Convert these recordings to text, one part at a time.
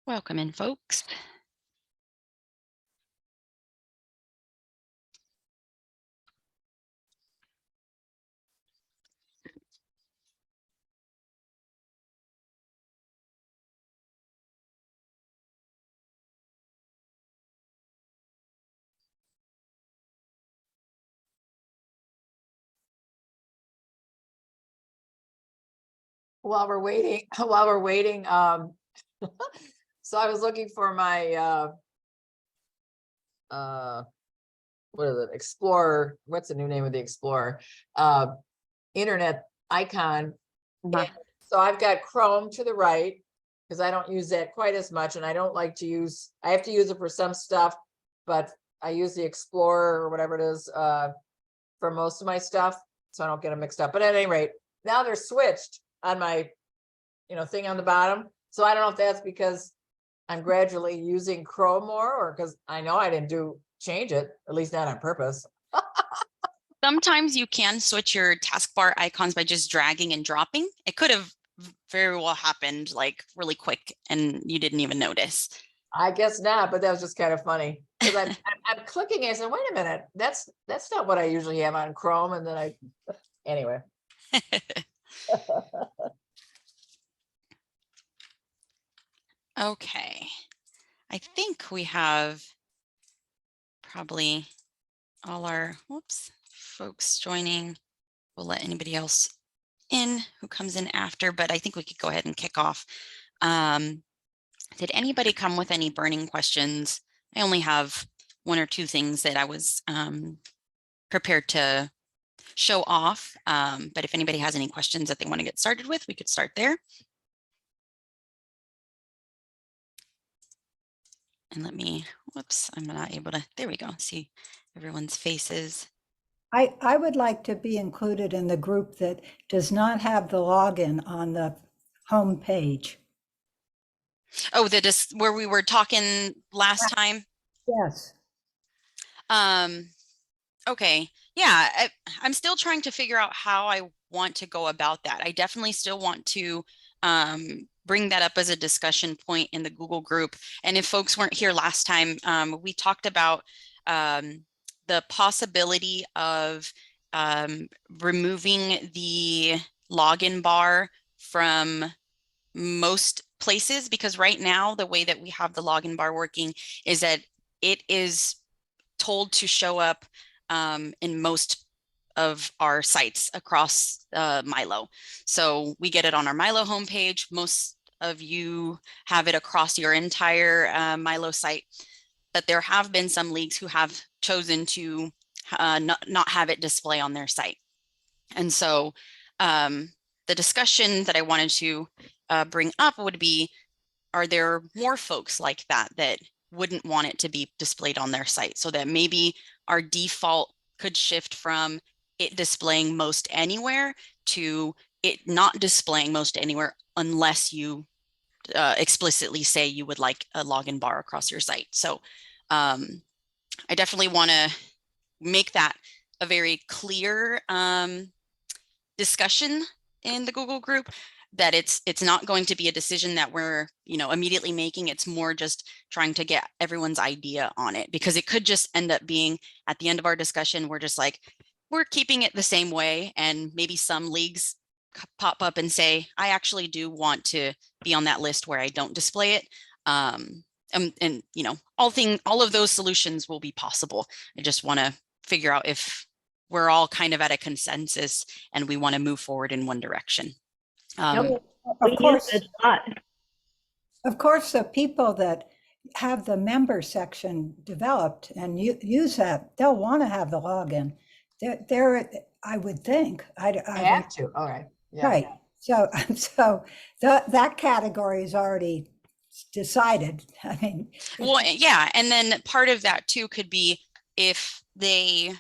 Welcome in, folks. While we're waiting, so I was looking for my what is it, Explorer? What's the new name of the Explorer? Internet icon. And so I've got Chrome to the right because I don't use that quite as much, and I don't like to use. I have to use it for some stuff, but I use the Explorer or whatever it is for most of my stuff, so I don't get them mixed up. But at any rate, now they're switched on my thing on the bottom. So I don't know if that's because I'm gradually using Chrome more, or because I know I didn't change it, at least not on purpose. Sometimes you can switch your taskbar icons by just dragging and dropping. It could have very well happened like really quick and you didn't even notice. I guess not, but that was just kind of funny because I'm clicking and I said, wait a minute, that's not what I usually have on Chrome. And then anyway. Okay, I think we have probably all our folks joining. We'll let anybody else in who comes in after, but I think we could go ahead and kick off. Did anybody come with any burning questions? I only have one or two things that I was prepared to show off, but if anybody has any questions that they want to get started with, we could start there. And let me, I'm not able to, there we go, see everyone's faces. I would like to be included in the group that does not have the login on the home page. Oh, where we were talking last time? Yes. Okay, yeah, I'm still trying to figure out how I want to go about that. I definitely still want to bring that up as a discussion point in the Google group. And if folks weren't here last time, we talked about the possibility of removing the login bar from most places, because right now the way that we have the login bar working is that it is told to show up in most of our sites across MyLO. So we get it on our MyLO homepage. Most of you have it across your entire MyLO site, but there have been some leagues who have chosen to not have it display on their site. And so the discussion that I wanted to bring up would be, are there more folks like that wouldn't want it to be displayed on their site, so that maybe our default could shift from it displaying most anywhere to it not displaying most anywhere unless you explicitly say you would like a login bar across your site. So I definitely want to make that a very clear discussion in the Google group, that it's not going to be a decision that we're immediately making. It's more just trying to get everyone's idea on it, because it could just end up being at the end of our discussion we're just like, we're keeping it the same way, and maybe some leagues pop up and say, I actually do want to be on that list where I don't display it. And all of those solutions will be possible. I just want to figure out if we're all kind of at a consensus and we want to move forward in one direction. Of course, the people that have the member section developed and use that, they'll want to have the login. They're I would think. I have to. All right. Yeah. Right. So that category is already decided. I mean, well, yeah. And then part of that too could be if they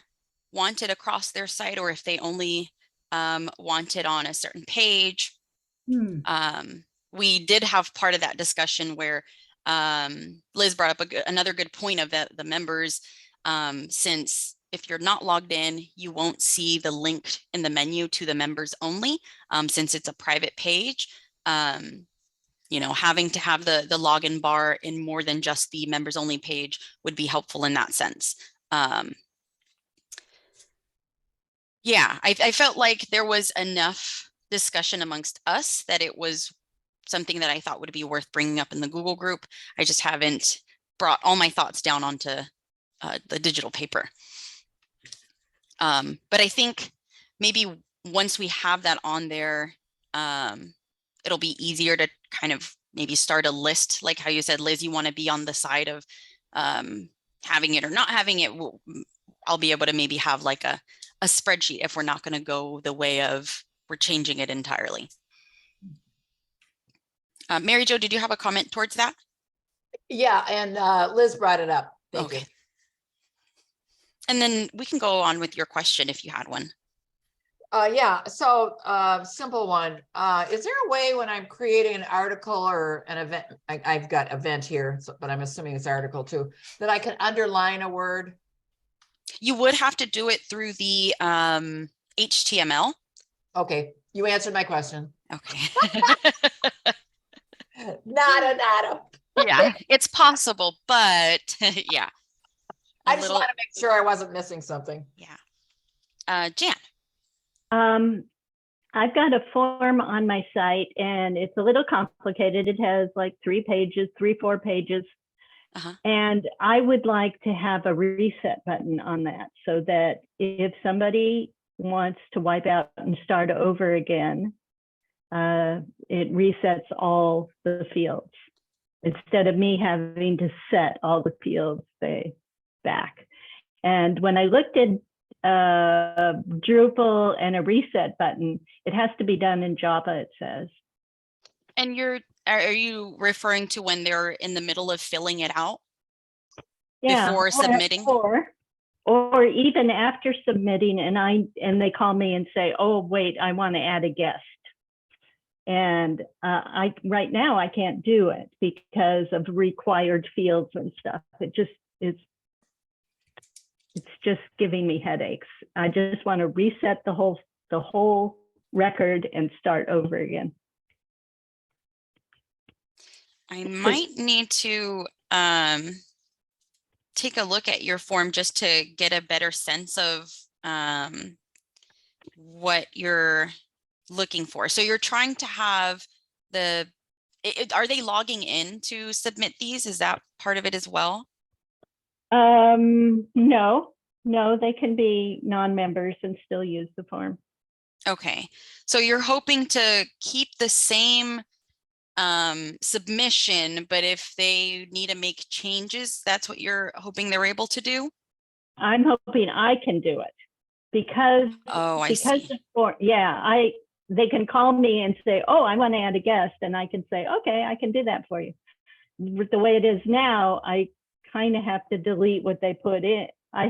want it across their site, or if they only want it on a certain page. We did have part of that discussion where Liz brought up another good point of the members, since if you're not logged in, you won't see the link in the menu to the members only, since it's a private page. having to have the login bar in more than just the members only page would be helpful in that sense. Yeah, I felt like there was enough discussion amongst us that it was something that I thought would be worth bringing up in the Google group. I just haven't brought all my thoughts down onto the digital paper. But I think maybe once we have that on there, it'll be easier to kind of maybe start a list, like how you said, Liz, you want to be on the side of having it or not having it. I'll be able to maybe have like a spreadsheet if we're not going to go the way of we're changing it entirely. Mary Jo, did you have a comment towards that? Yeah, and Liz brought it up. Thank you. And then we can go on with your question if you had one. Yeah, so simple one. Is there a way when I'm creating an article or an event, I've got event here, but I'm assuming it's article too, that I can underline a word? You would have to do it through the HTML. Okay, you answered my question. Okay. Nada. Yeah, it's possible, but yeah. I just want to make sure I wasn't missing something. Yeah. Jan. I've got a form on my site and it's a little complicated. It has like 4 pages. And I would like to have a reset button on that so that if somebody wants to wipe out and start over again, it resets all the fields instead of me having to set all the fields back. And when I looked at Drupal and a reset button, it has to be done in Java, it says. And are you referring to when they're in the middle of filling it out? Yeah, before submitting? Or even after submitting and they call me and say, oh, wait, I want to add a guest. And right now I can't do it because of required fields and stuff. It's just giving me headaches. I just want to reset the whole record and start over again. I might need to take a look at your form just to get a better sense of what you're looking for. So you're trying to have are they logging in to submit these? Is that part of it as well? No, they can be non-members and still use the form. Okay, so you're hoping to keep the same submission, but if they need to make changes, that's what you're hoping they're able to do? I'm hoping I can do it because I see. They can call me and say, oh, I want to add a guest, and I can say, okay, I can do that for you. With the way it is now, I kind of have to delete what they put in. I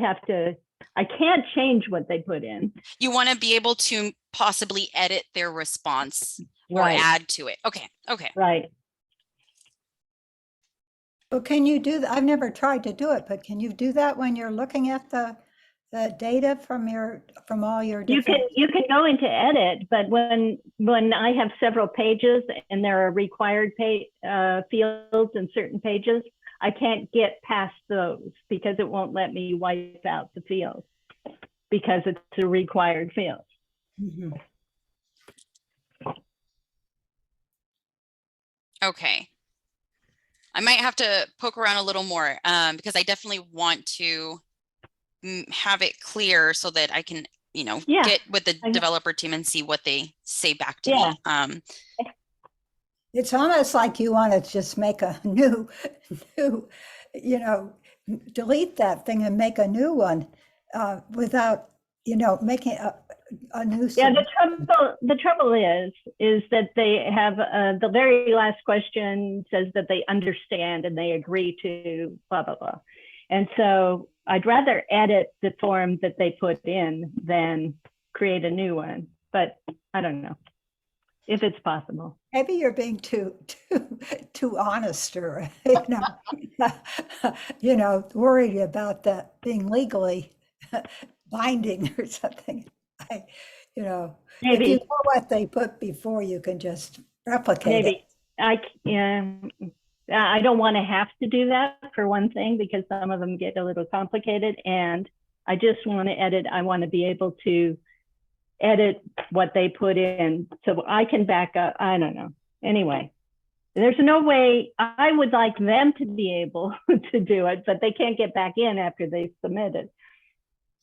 can't change what they put in. You want to be able to possibly edit their response or add to it. Okay. Right. Well, can you do that? I've never tried to do it, but can you do that when you're looking at the data from all your different... You can go into edit, but when I have several pages and there are required fields in certain pages, I can't get past those because it won't let me wipe out the field because it's a required field. Mm-hmm. Okay. I might have to poke around a little more because I definitely want to have it clear so that I can, get with the developer team and see what they say back to me. It's almost like you want to just make a new, delete that thing and make a new one without, making a new. Yeah, the trouble is that they have the very last question says that they understand and they agree to blah, blah, blah. And so I'd rather edit the form that they put in than create a new one, but I don't know if it's possible. Maybe you're being too honest or, worried about that being legally binding or something. Maybe. If you know what they put before, you can just replicate it. Yeah, I don't want to have to do that for one thing, because some of them get a little complicated, and I just want to edit. I want to be able to edit what they put in so I can back up. I don't know. Anyway, there's no way. I would like them to be able to do it, but they can't get back in after they submit it.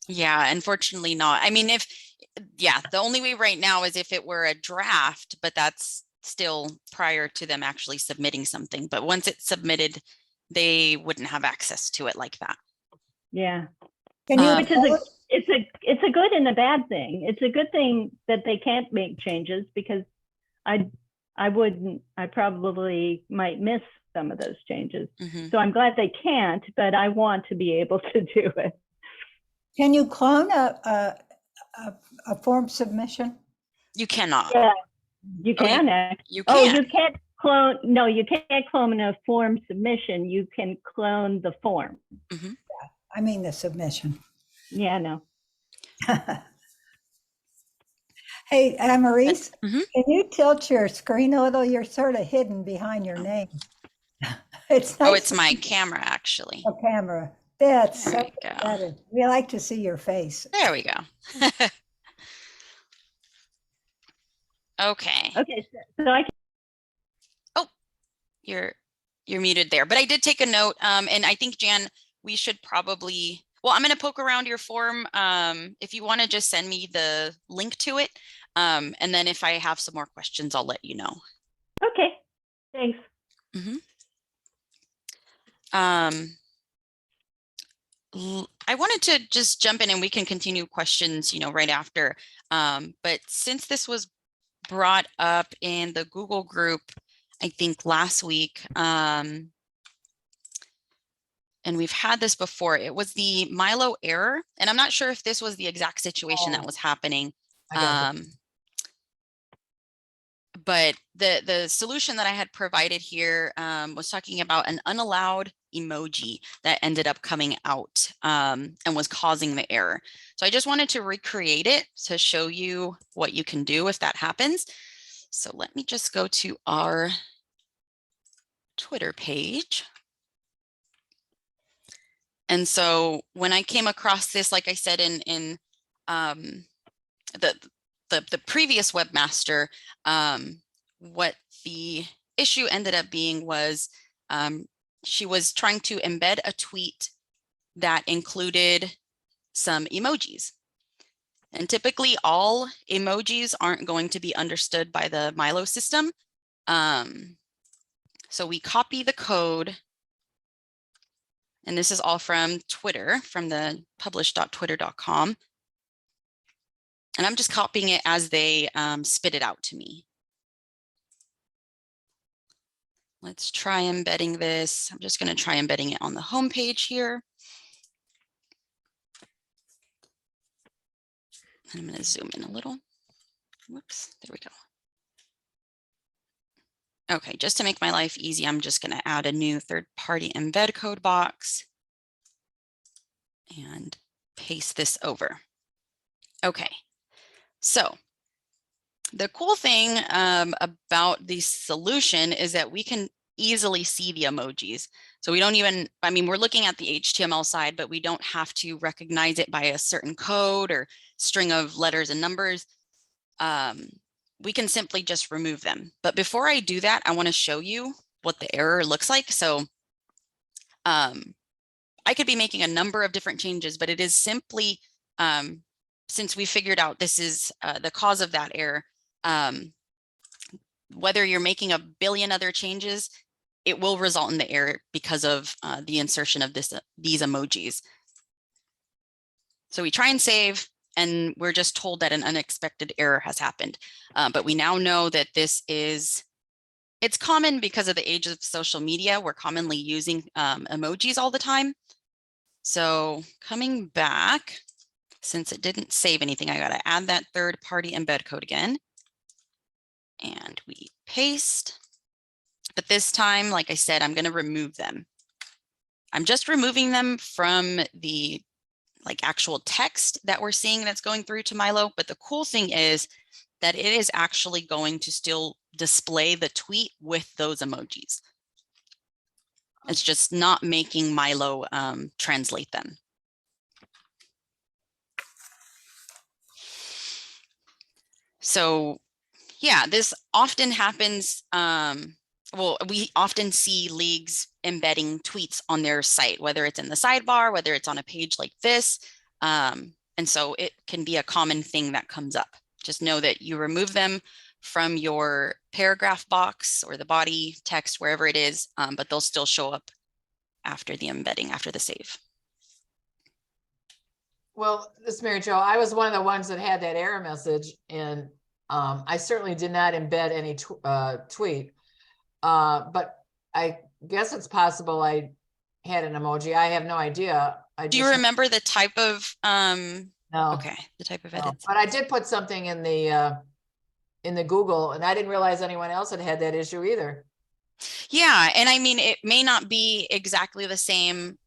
Yeah, unfortunately not. I mean, the only way right now is if it were a draft, but that's still prior to them actually submitting something. But once it's submitted, they wouldn't have access to it like that. Yeah. Can you Which is it's a good and a bad thing. It's a good thing that they can't make changes, because I probably might miss some of those changes. So I'm glad they can't, but I want to be able to do it. Can you clone a form submission? You cannot. Yeah, you can. You Oh, can. you can't clone. No, you can't clone a form submission. You can clone the form. Yeah, I mean the submission. Yeah, no. Hey, Maurice, Mhm. can you tilt your screen a little? You're sort of hidden behind your name. It's nice. Oh, it's my camera actually. A camera. That's There so we go. better. We like to see your face. There we go. Okay. Okay, so I can. Oh, you're muted there, but I did take a note. And I think, Jan, we should probably, well, I'm going to poke around your form. If you want to just send me the link to it. And then if I have some more questions, I'll let you know. Okay, thanks. I wanted to just jump in and we can continue questions, right after. But since this was brought up in the Google group, I think last week, and we've had this before, it was the MyLO error. And I'm not sure if this was the exact situation that was happening. But the solution that I had provided here was talking about an unallowed emoji that ended up coming out and was causing the error. So I just wanted to recreate it to show you what you can do if that happens. So let me just go to our Twitter page. And so when I came across this, like I said, in the previous webmaster, what the issue ended up being was she was trying to embed a tweet that included some emojis. And typically all emojis aren't going to be understood by the MyLO system. So we copy the code. And this is all from Twitter, from the publish.twitter.com. And I'm just copying it as they spit it out to me. Let's try embedding this. I'm just going to try embedding it on the home page here. And I'm going to zoom in a little. Whoops, there we go. Okay, just to make my life easy, I'm just going to add a new third-party embed code box and paste this over. Okay, so the cool thing about the solution is that we can easily see the emojis. So we don't even, I mean, we're looking at the HTML side, but we don't have to recognize it by a certain code or string of letters and numbers. We can simply just remove them. But before I do that, I want to show you what the error looks like. So I could be making a number of different changes, but it is simply, since we figured out this is the cause of that error, whether you're making a billion other changes, it will result in the error because of the insertion of these emojis. So we try and save, and we're just told that an unexpected error has happened. But we now know that it's common because of the age of social media. We're commonly using emojis all the time. So coming back, since it didn't save anything, I got to add that third-party embed code again. And we paste. But this time, like I said, I'm going to remove them. I'm just removing them from the actual text that we're seeing that's going through to MyLO. But the cool thing is that it is actually going to still display the tweet with those emojis. It's just not making MyLO translate them. So yeah, this often happens. Well, we often see leagues embedding tweets on their site, whether it's in the sidebar, whether it's on a page like this. And so it can be a common thing that comes up. Just know that you remove them from your paragraph box or the body text, wherever it is, but they'll still show up after the embedding, after the save. Well, this Mary Jo, I was one of the ones that had that error message, and I certainly did not embed any tweet, but I guess it's possible I had an emoji. I have no idea. Do you remember the type of no, okay, the type of edits? but I did put something in the Google, and I didn't realize anyone else had that issue either. Yeah, and I mean, it may not be exactly the same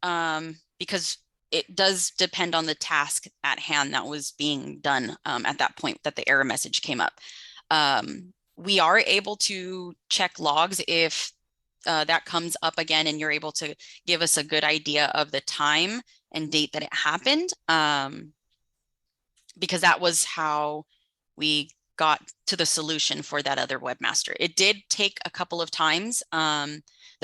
because it does depend on the task at hand that was being done at that point that the error message came up. We are able to check logs if that comes up again and you're able to give us a good idea of the time and date that it happened, because that was how we got to the solution for that other webmaster. It did take a couple of times. The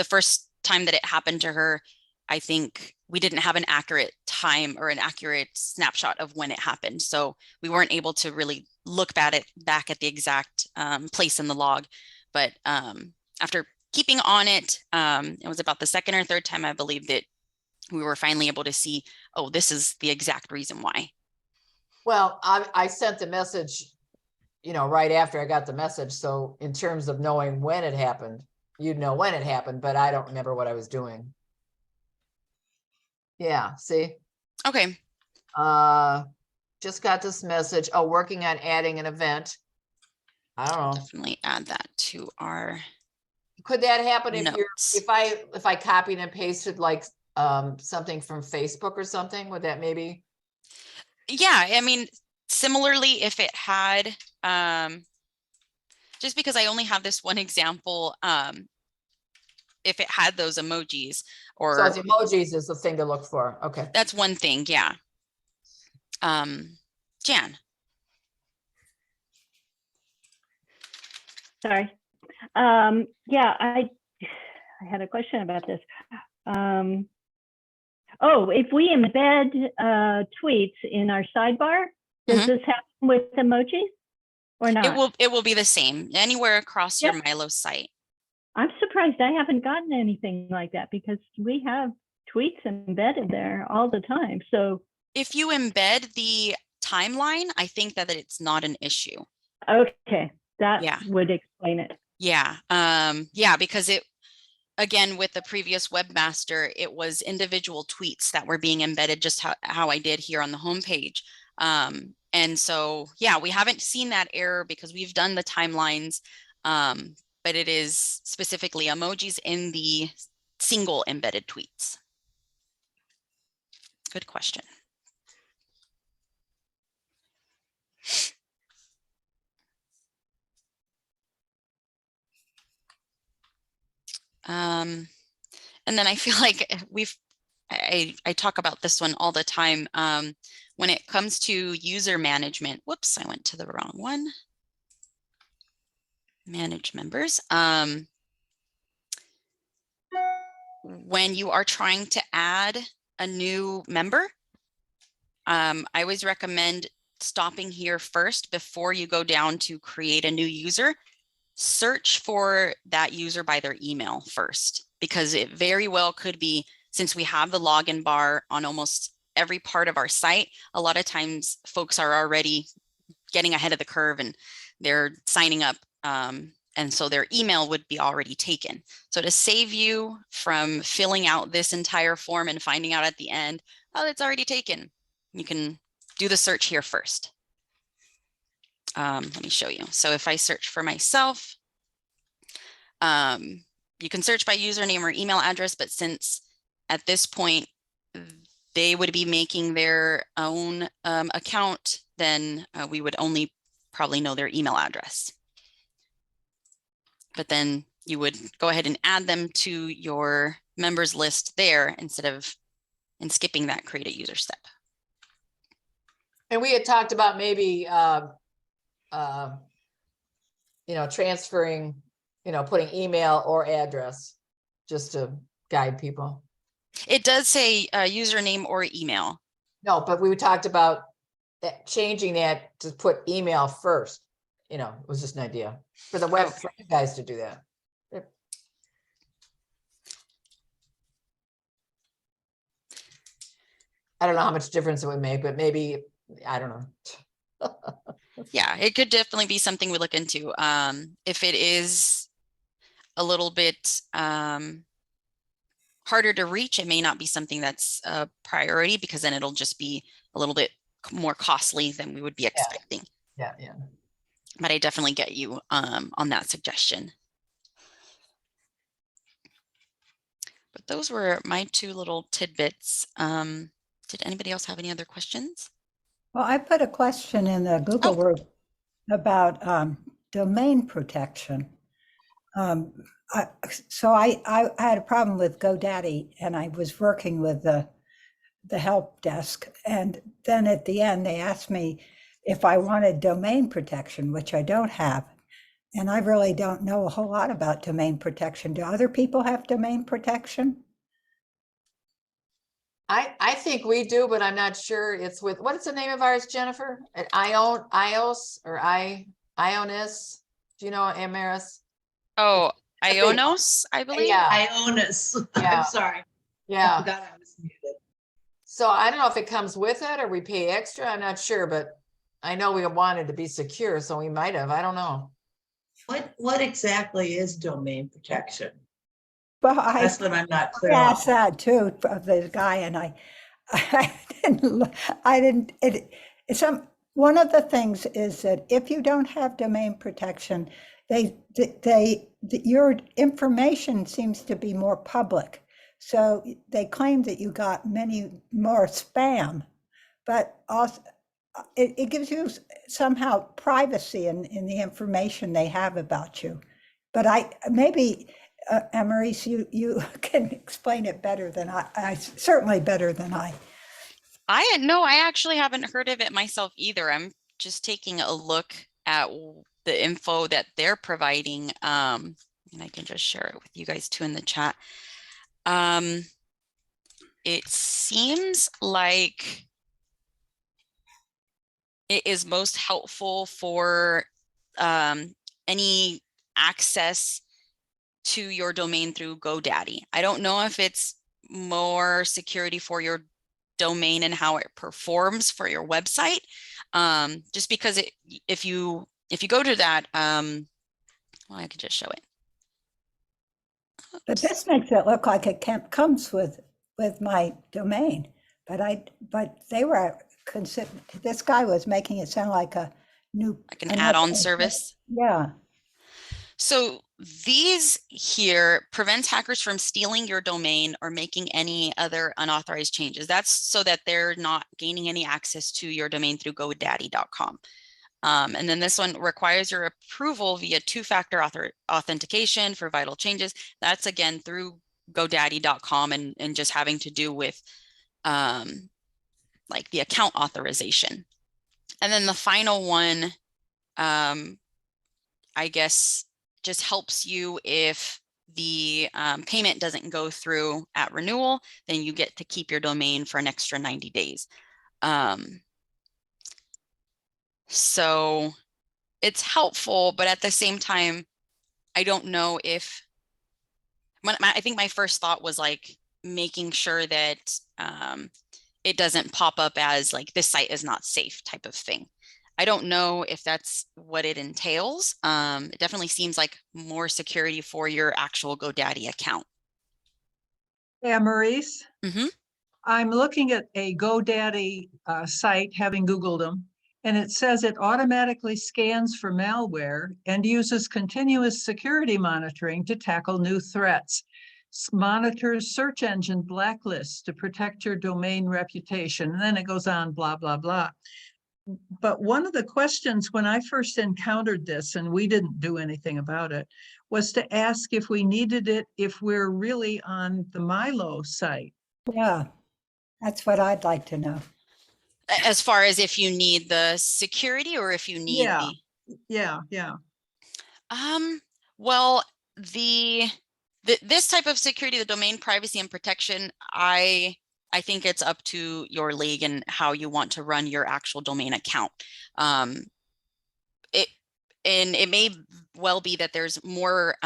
first time that it happened to her, I think we didn't have an accurate time or an accurate snapshot of when it happened. So we weren't able to really look back at the exact place in the log. But after keeping on it, it was about the second or third time, I believe, that we were finally able to see, oh, this is the exact reason why. Well, I sent the message, right after I got the message. So in terms of knowing when it happened, you'd know when it happened, but I don't remember what I was doing. Yeah, see? Okay. Just got this message. Oh, working on adding an event. I don't know. Definitely add that to our Could that happen notes. if I copied and pasted like something from Facebook or something? Would that maybe? Yeah, I mean, similarly, if it had, just because I only have this one example, if it had those emojis or. So the emojis is the thing to look for. Okay. That's one thing, yeah. Jan. Sorry. Yeah, I had a question about this. Oh, if we embed tweets in our sidebar, does this happen with emojis or not? It will be the same anywhere across your MyLO site. I'm surprised I haven't gotten anything like that because we have tweets embedded there all the time. So if you embed the timeline, I think that it's not an issue. Okay, that would explain it. Yeah, yeah, because again, with the previous webmaster, it was individual tweets that were being embedded, just how I did here on the homepage. And so, yeah, we haven't seen that error because we've done the timelines, but it is specifically emojis in the single embedded tweets. Good question. And then I feel like I talk about this one all the time. When it comes to user management, whoops, I went to the wrong one. Manage members. When you are trying to add a new member, I always recommend stopping here first before you go down to create a new user. Search for that user by their email first, because it very well could be, since we have the login bar on almost every part of our site, a lot of times folks are already getting ahead of the curve and they're signing up. And so their email would be already taken. So to save you from filling out this entire form and finding out at the end, oh, it's already taken, you can do the search here first. Let me show you. So if I search for myself, you can search by username or email address, but since at this point they would be making their own account, then we would only probably know their email address. but then you would go ahead and add them to your members list there instead of skipping that create a user step. And we had talked about maybe, transferring, putting email or address just to guide people. It does say username or email. No, but we talked about changing that to put email first. It was just an idea for the web, for you guys to do that. I don't know how much difference it would make, but maybe, I don't know. Yeah, it could definitely be something we look into. If it is a little bit harder to reach, it may not be something that's a priority, because then it'll just be a little bit more costly than we would be expecting. Yeah. But I definitely get you on that suggestion. But those were my two little tidbits. Did anybody else have any other questions? Well, I put a question in the Google group about domain protection. So I had a problem with GoDaddy, and I was working with the help desk. And then at the end, they asked me if I wanted domain protection, which I don't have. And I really don't know a whole lot about domain protection. Do other people have domain protection? I think we do, but I'm not sure. It's with, what's the name of ours, Jennifer? Ios or Ionis? Do you know Amaris? Oh, Ionos, I believe. Yeah. Ionis. Yeah. I'm sorry. I Yeah. forgot I was muted. So I don't know if it comes with it or we pay extra. I'm not sure, but I know we wanted to be secure, so we might have. I don't know. What exactly is domain protection? Well, That's what I'm not clear on. asked that too of the guy, and one of the things is that if you don't have domain protection, your information seems to be more public. So they claim that you got many more spam, but also it gives you somehow privacy in the information they have about you. But Maurice, you can explain it better than I certainly better than I. I actually haven't heard of it myself either. I'm just taking a look at the info that they're providing. And I can just share it with you guys too in the chat. It seems like it is most helpful for any access to your domain through GoDaddy. I don't know if it's more security for your domain and how it performs for your website. Just because if you go to that, well, I could just show it. Oops. But this makes it look like it comes with my domain. But they were this guy was making it sound like an add-on service. Yeah. So these here prevents hackers from stealing your domain or making any other unauthorized changes. That's so that they're not gaining any access to your domain through GoDaddy.com. And then this one requires your approval via two-factor authentication for vital changes. That's again through GoDaddy.com and just having to do with like the account authorization. And then the final one, I guess, just helps you if the payment doesn't go through at renewal, then you get to keep your domain for an extra 90 days. So it's helpful, but at the same time, I don't know if, I think my first thought was like making sure that it doesn't pop up as like this site is not safe type of thing. I don't know if that's what it entails. It definitely seems like more security for your actual GoDaddy account. Yeah, Maurice. Mm-hmm. I'm looking at a GoDaddy site, having Googled them, and it says it automatically scans for malware and uses continuous security monitoring to tackle new threats. Monitors search engine blacklists to protect your domain reputation. And then it goes on, blah, blah, blah. But one of the questions when I first encountered this, and we didn't do anything about it, was to ask if we needed it if we're really on the MyLO site. Yeah, that's what I'd like to know. As far as if you need the security or if you need Yeah. the Yeah. well, this type of security, the domain privacy and protection, I think it's up to your league and how you want to run your actual domain account. It may well be that there's more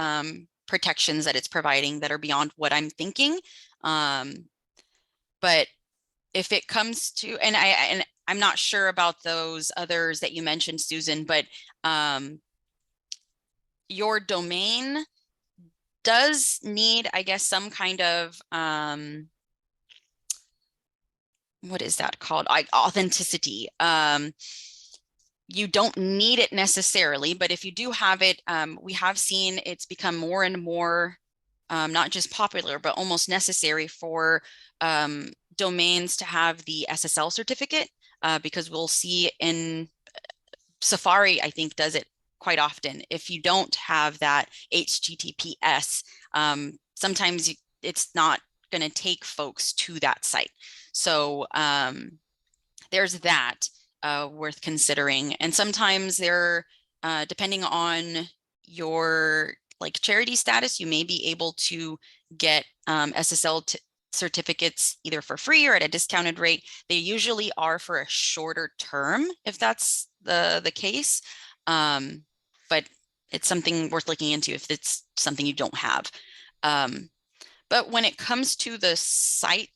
protections that it's providing that are beyond what I'm thinking. But if it comes to, and I'm not sure about those others that you mentioned, Susan, but your domain does need, I guess, some kind of what is that called? Authenticity. You don't need it necessarily, but if you do have it, we have seen it's become more and more not just popular, but almost necessary for domains to have the SSL certificate, because we'll see in Safari, I think, does it quite often. If you don't have that HTTPS, sometimes it's not going to take folks to that site. So there's that worth considering. And sometimes they're, depending on your like charity status, you may be able to get SSL certificates either for free or at a discounted rate. They usually are for a shorter term if that's the case. But it's something worth looking into if it's something you don't have. But when it comes to the site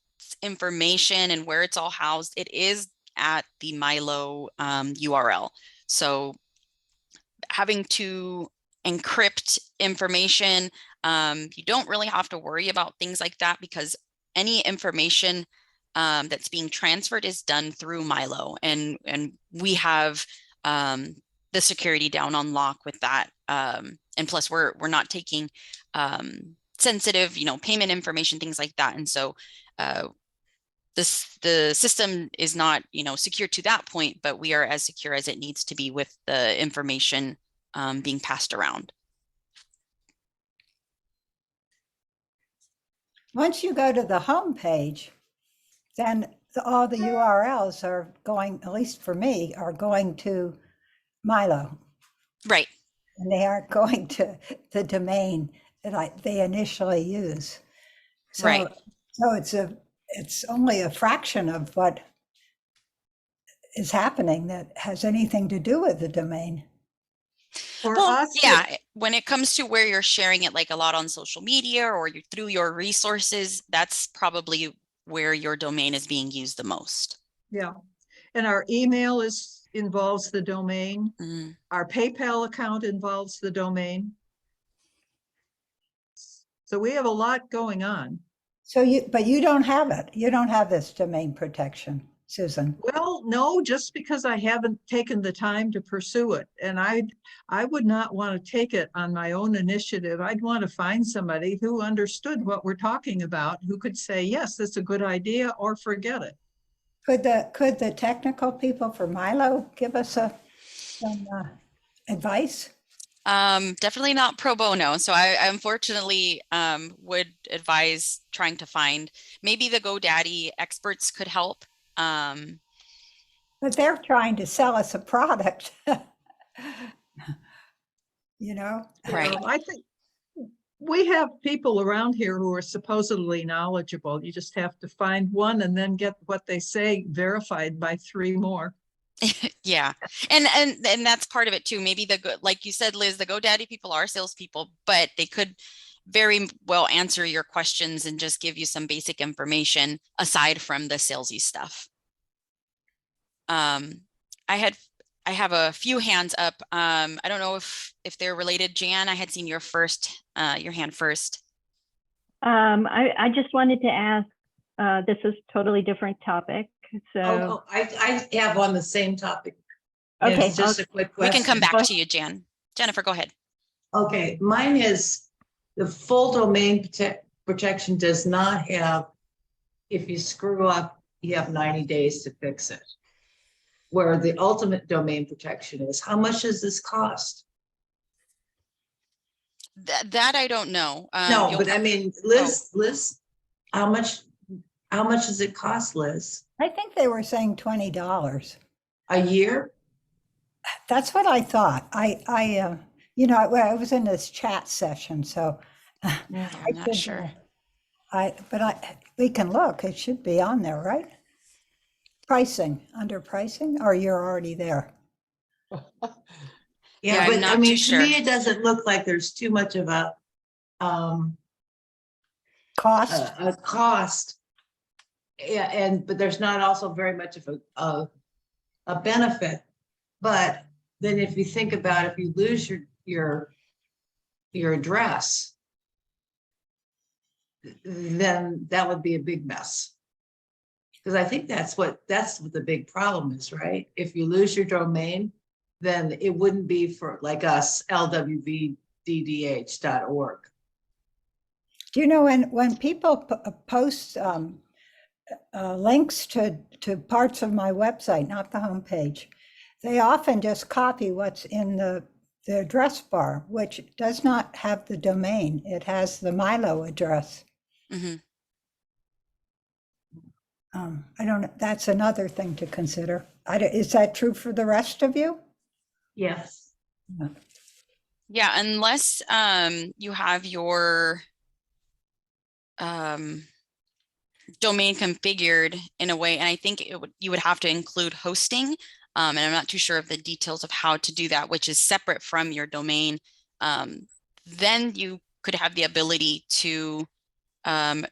information and where it's all housed, it is at the MyLO URL. So having to encrypt information, you don't really have to worry about things like that because any information that's being transferred is done through MyLO, and we have the security down on lock with that. And plus, we're not taking sensitive, payment information, things like that. And so the system is not, secure to that point, but we are as secure as it needs to be with the information being passed around. Once you go to the home page, then all the URLs are going, at least for me, are going to MyLO. Right. And they aren't going to the domain that they initially use. So, right. So it's only a fraction of what is happening that has anything to do with the domain. For well, us, yeah, when it comes to where you're sharing it, like a lot on social media or through your resources, that's probably where your domain is being used the most. Yeah. And our email involves the domain. Mm. Our PayPal account involves the domain. So we have a lot going on. But you don't have it. You don't have this domain protection, Susan. Well, no, just because I haven't taken the time to pursue it. And I would not want to take it on my own initiative. I'd want to find somebody who understood what we're talking about, who could say, yes, that's a good idea, or forget it. Could the technical people for MyLO give us some advice? Definitely not pro bono. So I unfortunately would advise trying to find, maybe the GoDaddy experts could help. But they're trying to sell us a product. Right. I think we have people around here who are supposedly knowledgeable. You just have to find one and then get what they say verified by 3 more. Yeah. And that's part of it too. Maybe like you said, Liz, the GoDaddy people are salespeople, but they could very well answer your questions and just give you some basic information aside from the salesy stuff. I have a few hands up. I don't know if they're related. Jan, I had seen your hand first. I just wanted to ask, this is totally different topic. So I have on the same topic. Okay. It's just a quick We question. can come back to you, Jan. Jennifer, go ahead. Okay, mine is the full domain protection does not have, if you screw up, you have 90 days to fix it. where the ultimate domain protection is. How much does this cost? That I don't know. No, You'll but I have- mean, Liz, how much does it cost, Liz? I think they were saying $20. A year? That's what I thought. I was in this chat session, so Yeah. I'm not sure. we can look. It should be on there, right? Pricing, under pricing, or you're already there? Yeah, Yeah, I'm but not I too mean, to sure. me, it doesn't look like there's too much of a Cost? a cost. Yeah, but there's not also very much of a benefit. But then if you think about if you lose your address, then that would be a big mess. Because I think that's what the big problem is, right? If you lose your domain, then it wouldn't be for like us, lwvddh.org. Do you know when people post links to parts of my website, not the homepage, they often just copy what's in the address bar, which does not have the domain. It has the MyLO address. hmm I don't know. That's another thing to consider. Is that true for the rest of you? Yes. Yeah, unless you have your domain configured in a way, and I think you would have to include hosting. And I'm not too sure of the details of how to do that, which is separate from your domain. Then you could have the ability to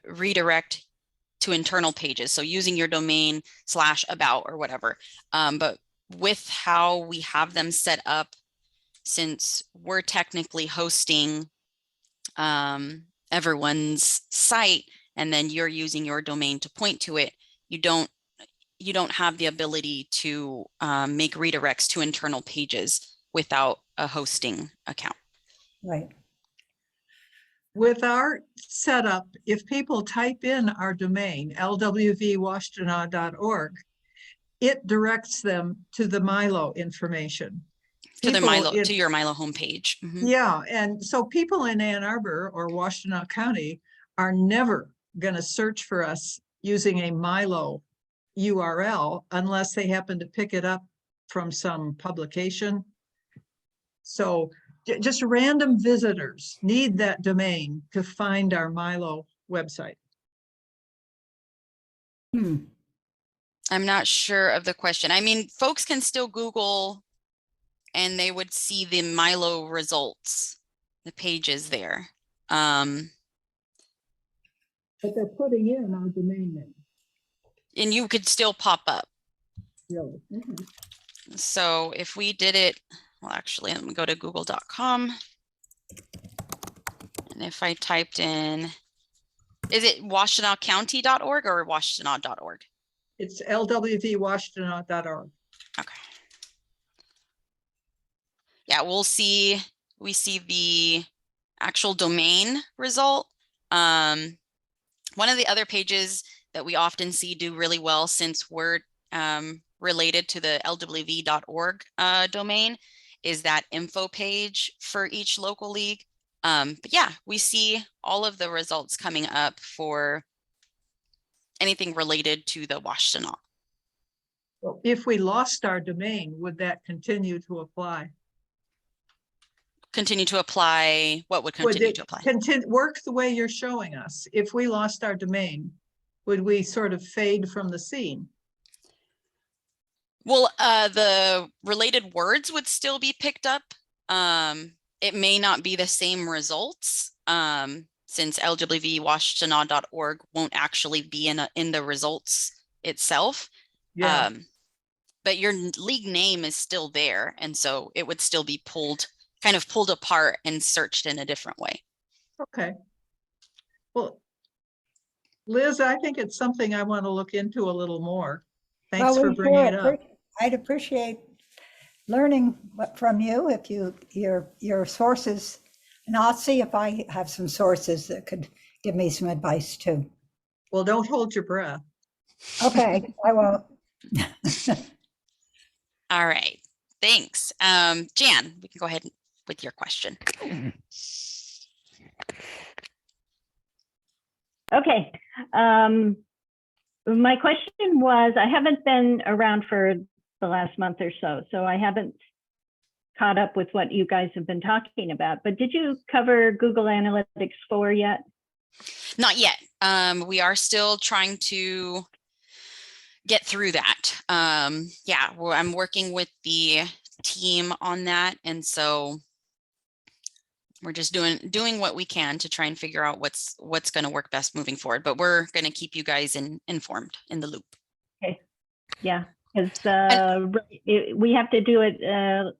redirect to internal pages. So using your domain /about or whatever. But with how we have them set up, since we're technically hosting everyone's site, and then you're using your domain to point to it, you don't have the ability to make redirects to internal pages without a hosting account. Right. With our setup, if people type in our domain, lwvwashtenaw.org, it directs them to the MyLO information. To People to your MyLO homepage. Yeah, and so people in Ann Arbor or Washtenaw County are never going to search for us using a MyLO URL unless they happen to pick it up from some publication. So just random visitors need that domain to find our MyLO website. I'm not sure of the question. I mean, folks can still Google and they would see the MyLO results, the pages there. But they're putting in our domain name. And you could still pop up. Really? Mm-hmm. So if we did it, well, actually, let me go to google.com. And if I typed in, is it washtenaw.county.org or washtenaw.org? It's lwvwashtenaw.org. Okay. Yeah, we see the actual domain result. One of the other pages that we often see do really well, since we're related to the lwv.org domain, is that info page for each local league. But yeah, we see all of the results coming up for anything related to the Washtenaw. Well, if we lost our domain, would that continue to apply? Continue to apply? What would continue to apply? Work the way you're showing us. If we lost our domain, would we sort of fade from the scene? Well, the related words would still be picked up. It may not be the same results, since lwvwashtenaw.org won't actually be in the results itself. Yeah. But your league name is still there, and so it would still be pulled apart and searched in a different way. Okay. Well, Liz, I think it's something I want to look into a little more. Thanks for bringing it up. I'd appreciate learning from you if your sources, and I'll see if I have some sources that could give me some advice too. Well, don't hold your breath. Okay, I won't. All right. Thanks. Jan, we can go ahead with your question. Okay. My question was, I haven't been around for the last month or so, so I haven't caught up with what you guys have been talking about, but did you cover Google Analytics 4 yet? Not yet. We are still trying to get through that. Yeah, I'm working with the team on that. And so we're just doing what we can to try and figure out what's going to work best moving forward. But we're going to keep you guys informed, in the loop. Okay. Yeah, because we have to do it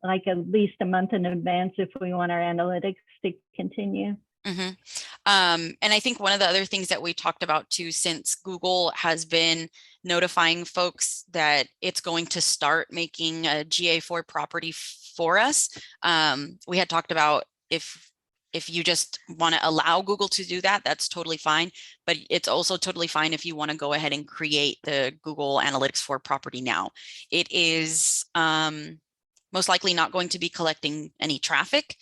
like at least a month in advance if we want our analytics to continue. Mm-hmm. And I think one of the other things that we talked about too, since Google has been notifying folks that it's going to start making a GA4 property for us, we had talked about if you just want to allow Google to do that, that's totally fine. But it's also totally fine if you want to go ahead and create the Google Analytics 4 property now. It is most likely not going to be collecting any traffic.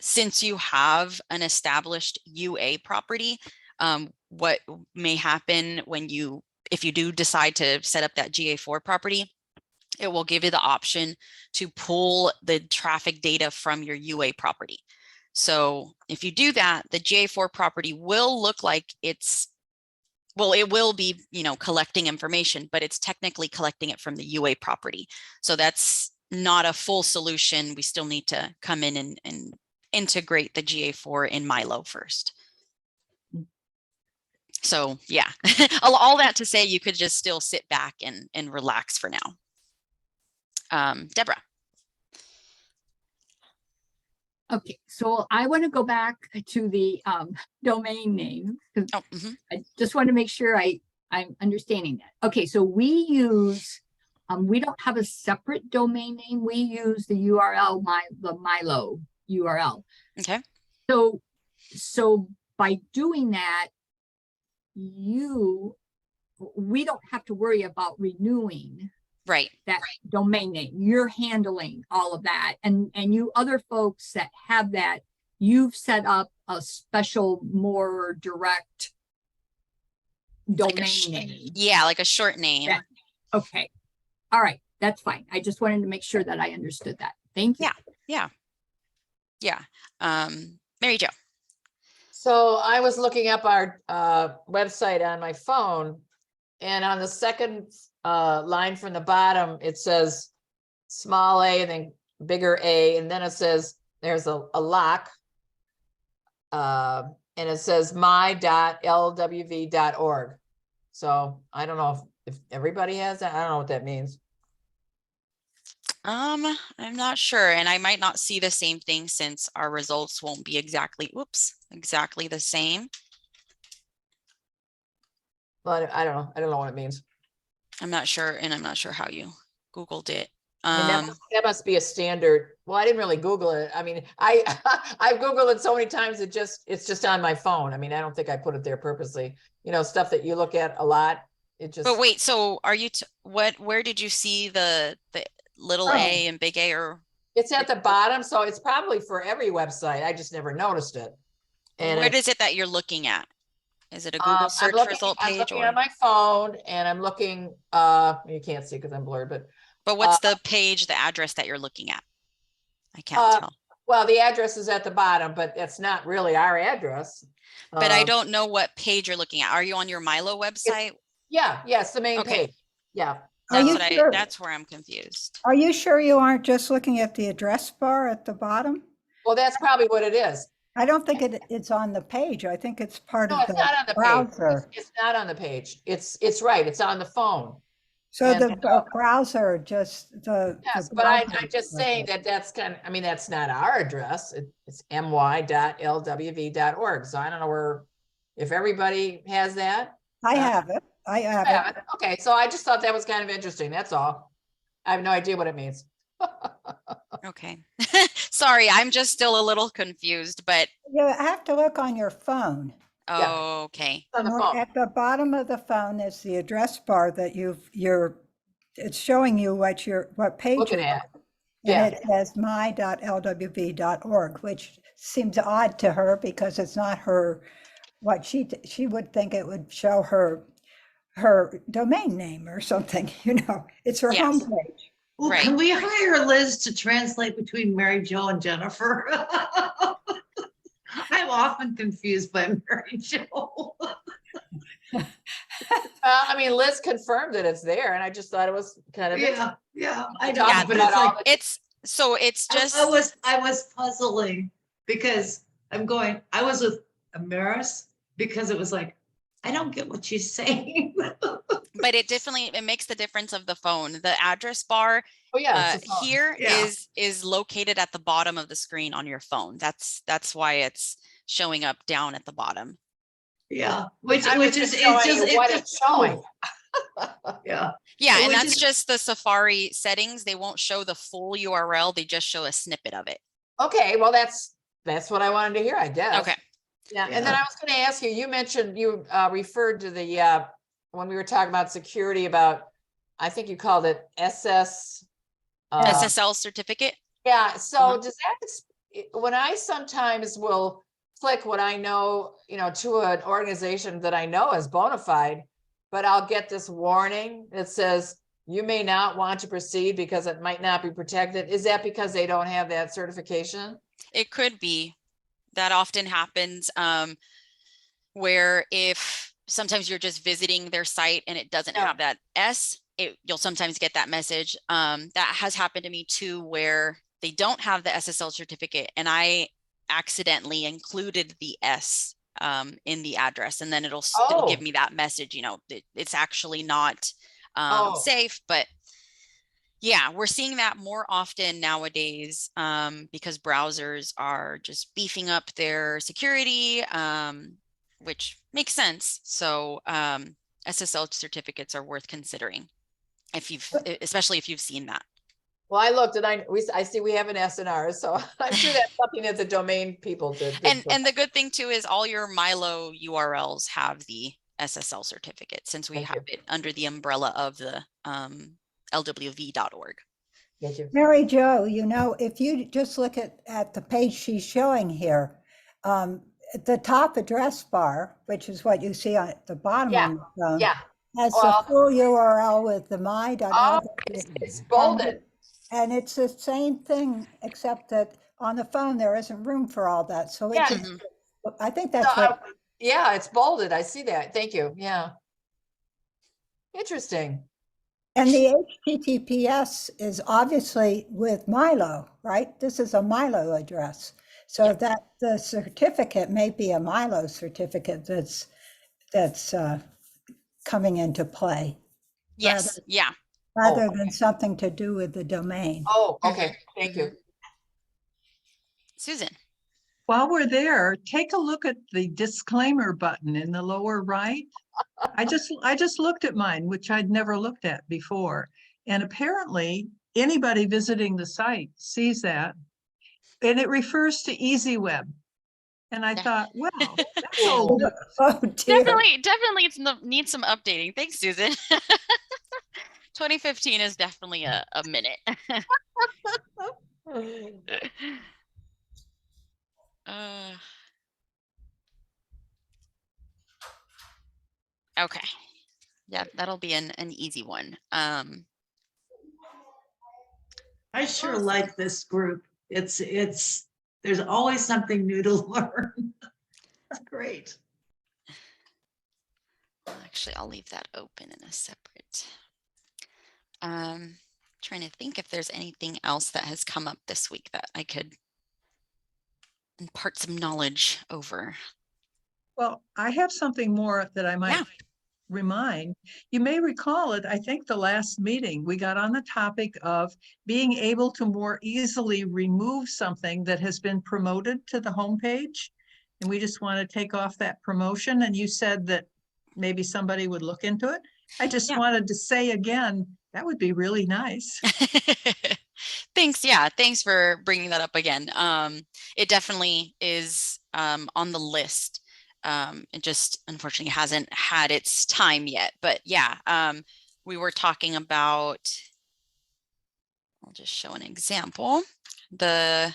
Since you have an established UA property, what may happen if you do decide to set up that GA4 property, it will give you the option to pull the traffic data from your UA property. So if you do that, the GA4 property will look like it will be, collecting information, but it's technically collecting it from the UA property. So that's not a full solution. We still need to come in and integrate the GA4 in MyLO first. So yeah, all that to say, you could just still sit back and relax for now. Deborah. Okay, so I want to go back to the domain name. Oh, mm-hmm. I just want to make sure I'm understanding that. Okay, so we use, we don't have a separate domain name. We use the URL, the MyLO URL. Okay. So by doing that, we don't have to worry about renewing that domain name. You're handling all of that, and you other folks that have that, you've set up a special, more direct domain name. Yeah, like a short name. Yeah. Okay, all right, that's fine. I just wanted to make sure that I understood that. Thank you. Yeah. Mary Jo. So I was looking up our website on my phone, and on the second line from the bottom, it says small a and then bigger A, and then it says there's a lock, and it says my.lwv.org. So I don't know if everybody has that. I don't know what that means. I'm not sure, and I might not see the same thing since our results won't be exactly the same. But I don't know. I don't know what it means. I'm not sure, and I'm not sure how you Googled it. I mean, that must be a standard. Well, I didn't really Google it. I mean, I've Googled it so many times. It's just on my phone. I mean, I don't think I put it there purposely. Stuff that you look at a lot. It just. But wait, so are you? Where did you see the little a and big A? Or it's at the bottom, so it's probably for every website. I just never noticed it. And where is it that you're looking at? Is it a Google search result page? I'm looking on my phone, and I'm looking. You can't see because I'm blurred, but what's the page, the address that you're looking at? I can't tell. Well, the address is at the bottom, but that's not really our address. But I don't know what page you're looking at. Are you on your MyLO website? Yes, the main page. Yeah. That's where I'm confused. Are you sure you aren't just looking at the address bar at the bottom? Well, that's probably what it is. I don't think it's on the page. I think it's part of the browser. It's not on the page. It's right. It's on the phone. So the browser just yes, but I'm just saying that's kind of, I mean, that's not our address. It's my.lwv.org. So I don't know if everybody has that. I have it. I have it. Okay, so I just thought that was kind of interesting. That's all. I have no idea what it means. Okay. Sorry, I'm just still a little confused, but you have to look on your phone. Oh, okay. On the phone. At the bottom of the phone is the address bar that you're it's showing you what page Looking you're on. at. And Yeah. it says my.lwv.org, which seems odd to her because it's not her, what she would think it would show her domain name or something, it's her Yes. homepage. Well, Right. can we hire Liz to translate between Mary Jo and Jennifer? I'm often confused by Mary Jo. I mean, Liz confirmed that it's there, and I just thought it was kind of. Yeah, I know, Yeah, but it's like, it's just I was puzzling because I was with Amaris because it was like, I don't get what she's saying. but it makes the difference of the phone. The address bar Oh, yeah. It's a phone. here Yeah. is located at the bottom of the screen on your phone. That's why it's showing up down at the bottom. Yeah, which I was is just showing you what just it's showing. Yeah. Yeah, and Which that's is- just the Safari settings. They won't show the full URL. They just show a snippet of it. Okay, well, that's what I wanted to hear, I guess. Okay. Yeah, and then I was gonna ask you, you mentioned, you referred to the, when we were talking about security, about, I think you called it SS. SSL certificate. Yeah, so does that, when I sometimes will click what I know, to an organization that I know is bona fide, but I'll get this warning that says, you may not want to proceed because it might not be protected. Is that because they don't have that certification? It could be. That often happens, where if sometimes you're just visiting their site and it doesn't have that you'll sometimes get that message. That has happened to me too, where they don't have the SSL certificate and I accidentally included the S in the address, and then it'll give me that message, it's actually not safe. But yeah, we're seeing that more often nowadays, because browsers are just beefing up their security, which makes sense. So SSL certificates are worth considering especially if you've seen that. Well, I looked and I see we have an S in ours, so I'm sure that's something that the domain people did. And the good thing too is all your MyLO URLs have the SSL certificate, since we have it under the umbrella of the lwv.org. Thank you. Mary Jo, if you just look at the page she's showing here, the top address bar, which is what you see at the bottom on the phone, has the full URL with the it's bolded. And it's the same thing, except that on the phone, there isn't room for all that. So I think that's it's bolded. I see that. Thank you. Yeah. Interesting. And the HTTPS is obviously with MyLO, right? This is a MyLO address. So that the certificate may be a MyLO certificate that's coming into play. Yes. Rather than something to do with the domain. Oh, okay. Thank you. Susan. While we're there, take a look at the disclaimer button in the lower right. I just looked at mine, which I'd never looked at before. And apparently anybody visiting the site sees that. And it refers to EasyWeb. And I thought, wow, that's old. Definitely needs some updating. Thanks, Susan. 2015 is definitely a minute. Okay. Yeah, that'll be an easy one. I sure like this group. It's there's always something new to learn. That's great. Actually, I'll leave that open in a separate. Trying to think if there's anything else that has come up this week that I could impart some knowledge over. Well, I have something more that I might remind. You may recall it, I think the last meeting, we got on the topic of being able to more easily remove something that has been promoted to the homepage. And we just want to take off that promotion. And you said that maybe somebody would look into it. I just wanted to say again, that would be really nice. Thanks. Yeah. Thanks for bringing that up again. It definitely is on the list. It just unfortunately hasn't had its time yet, but yeah, we were talking about, I'll just show an example, the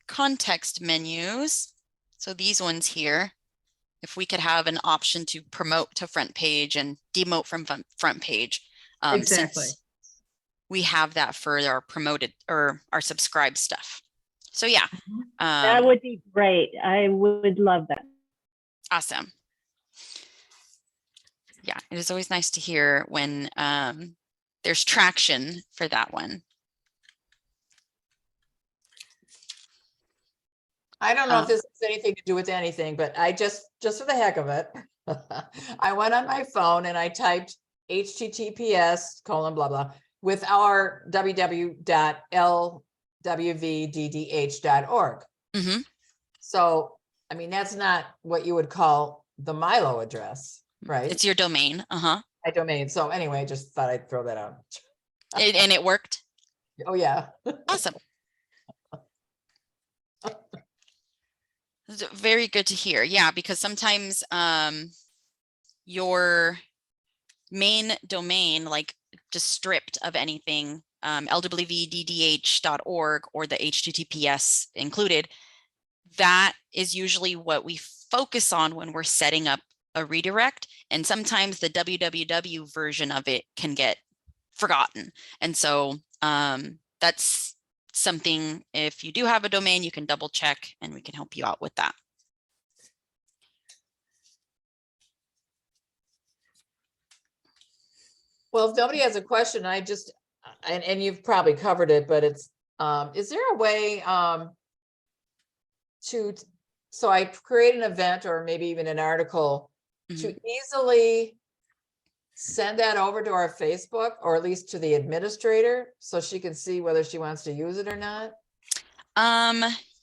context menus. So these ones here, if we could have an option to promote to front page and demote from front page, Exactly. since we have that for our promoted or our subscribed stuff. So yeah. That would be great. I would love that. Awesome. Yeah, it is always nice to hear when there's traction for that one. I don't know if this has anything to do with anything, but I just for the heck of it, I went on my phone and I typed https:// blah blah with our www.lwvddh.org. Mm-hmm. So, I mean, that's not what you would call the MyLO address, right? It's your domain. Uh-huh. My domain. So anyway, just thought I'd throw that out. And it worked. Oh yeah. Awesome. Very good to hear. Yeah, because sometimes your main domain, like just stripped of anything, lwvddh.org or the HTTPS included, that is usually what we focus on when we're setting up a redirect. And sometimes the www version of it can get forgotten. And so that's something, if you do have a domain, you can double check and we can help you out with that. Well, if nobody has a question, I just, and you've probably covered it, but it's, is there a way so I create an event or maybe even an article to easily send that over to our Facebook or at least to the administrator so she can see whether she wants to use it or not?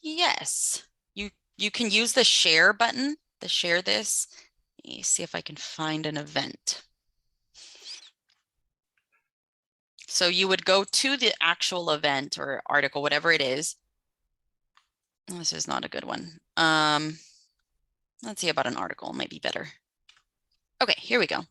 Yes, you can use the share button, the share this. Let me see if I can find an event. So you would go to the actual event or article, whatever it is. This is not a good one. Let's see about an article, might be better. Okay, here we go.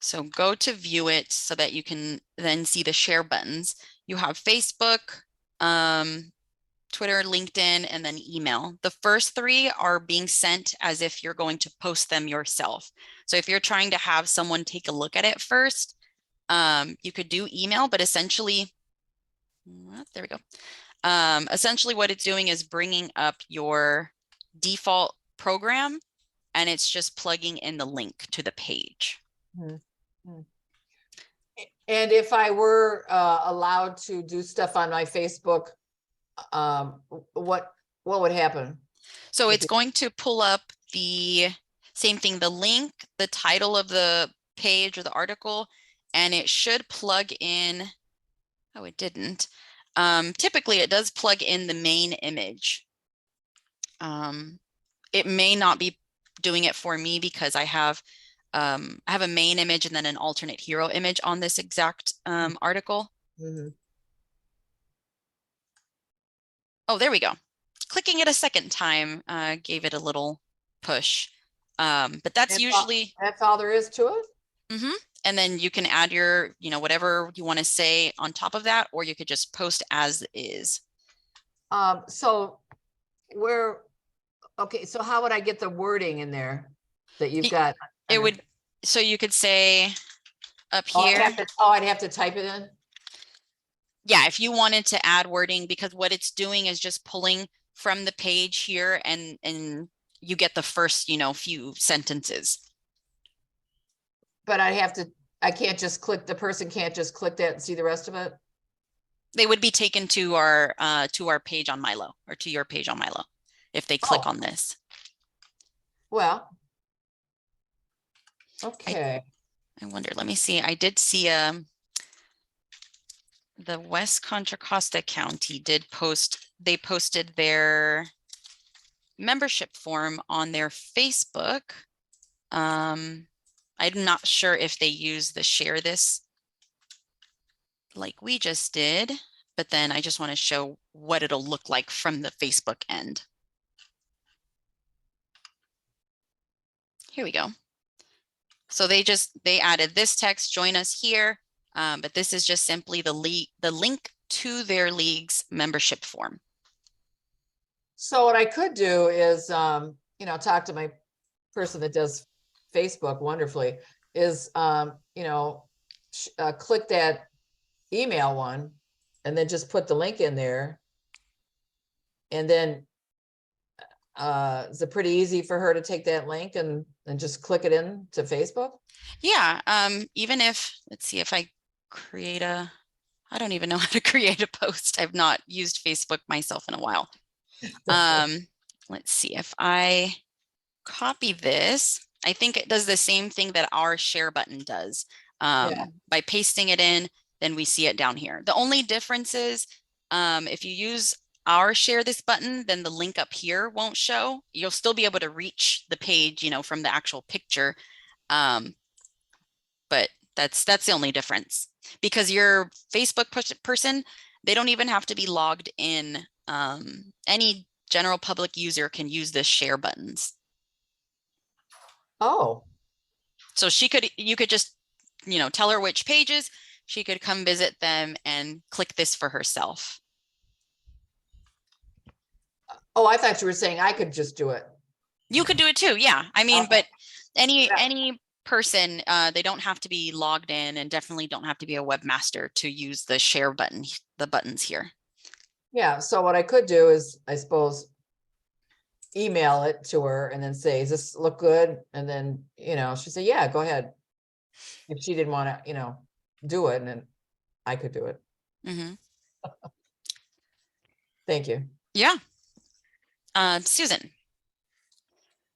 So go to view it so that you can then see the share buttons. You have Facebook, Twitter, LinkedIn, and then email. The first three are being sent as if you're going to post them yourself. So if you're trying to have someone take a look at it first, you could do email, but essentially, there we go. Essentially what it's doing is bringing up your default program and it's just plugging in the link to the page. And if I were allowed to do stuff on my Facebook, what would happen? So it's going to pull up the same thing, the link, the title of the page or the article, and it should plug in. Oh, it didn't. Typically it does plug in the main image. It may not be doing it for me because I have a main image and then an alternate hero image on this exact article. Oh, there we go. Clicking it a second time gave it a little push. But that's usually that's all there is to it. And then you can add your, whatever you want to say on top of that, or you could just post as is. So okay, so how would I get the wording in there that you've got? It would, so you could say up Oh, here. I'd have to type it in? Yeah, if you wanted to add wording, because what it's doing is just pulling from the page here and you get the first, few sentences. But I can't just click, the person can't just click that and see the rest of it? They would be taken to our page on MyLO or to your page on MyLO if they click on this. Well, okay. I wonder, let me see. I did see the West Contra Costa County did post, they posted their membership form on their Facebook. I'm not sure if they use the share this like we just did, but then I just want to show what it'll look like from the Facebook end. Here we go. So they added this text, join us here. But this is just simply the link to their league's membership form. So what I could do is, you know, talk to my person that does Facebook wonderfully, is, you know, click that email one and then just put the link in there. And then is it pretty easy for her to take that link and just click it in to Facebook? Yeah, even if, let's see if I create I don't even know how to create a post. I've not used Facebook myself in a while. Let's see if I copy this. I think it does the same thing that our share button does. By pasting it in, then we see it down here. The only difference is if you use our share this button, then the link up here won't show. You'll still be able to reach the page, you know, from the actual picture. But that's the only difference, because your Facebook person, they don't even have to be logged in. Any general public user can use the share buttons. Oh. So you could just, you know, tell her which pages, she could come visit them and click this for herself. Oh, I thought you were saying I could just do it. You could do it too. Yeah. I mean, Okay. but any person, they don't have to be logged in, and definitely don't have to be a webmaster to use the share button, the buttons here. Yeah. So what I could do is, I suppose, email it to her and then say, does this look good? And then, you know, she'd say, yeah, go ahead. If she didn't want to, you know, do it, and then I could do it. Mm-hmm. Thank you. Yeah. Susan.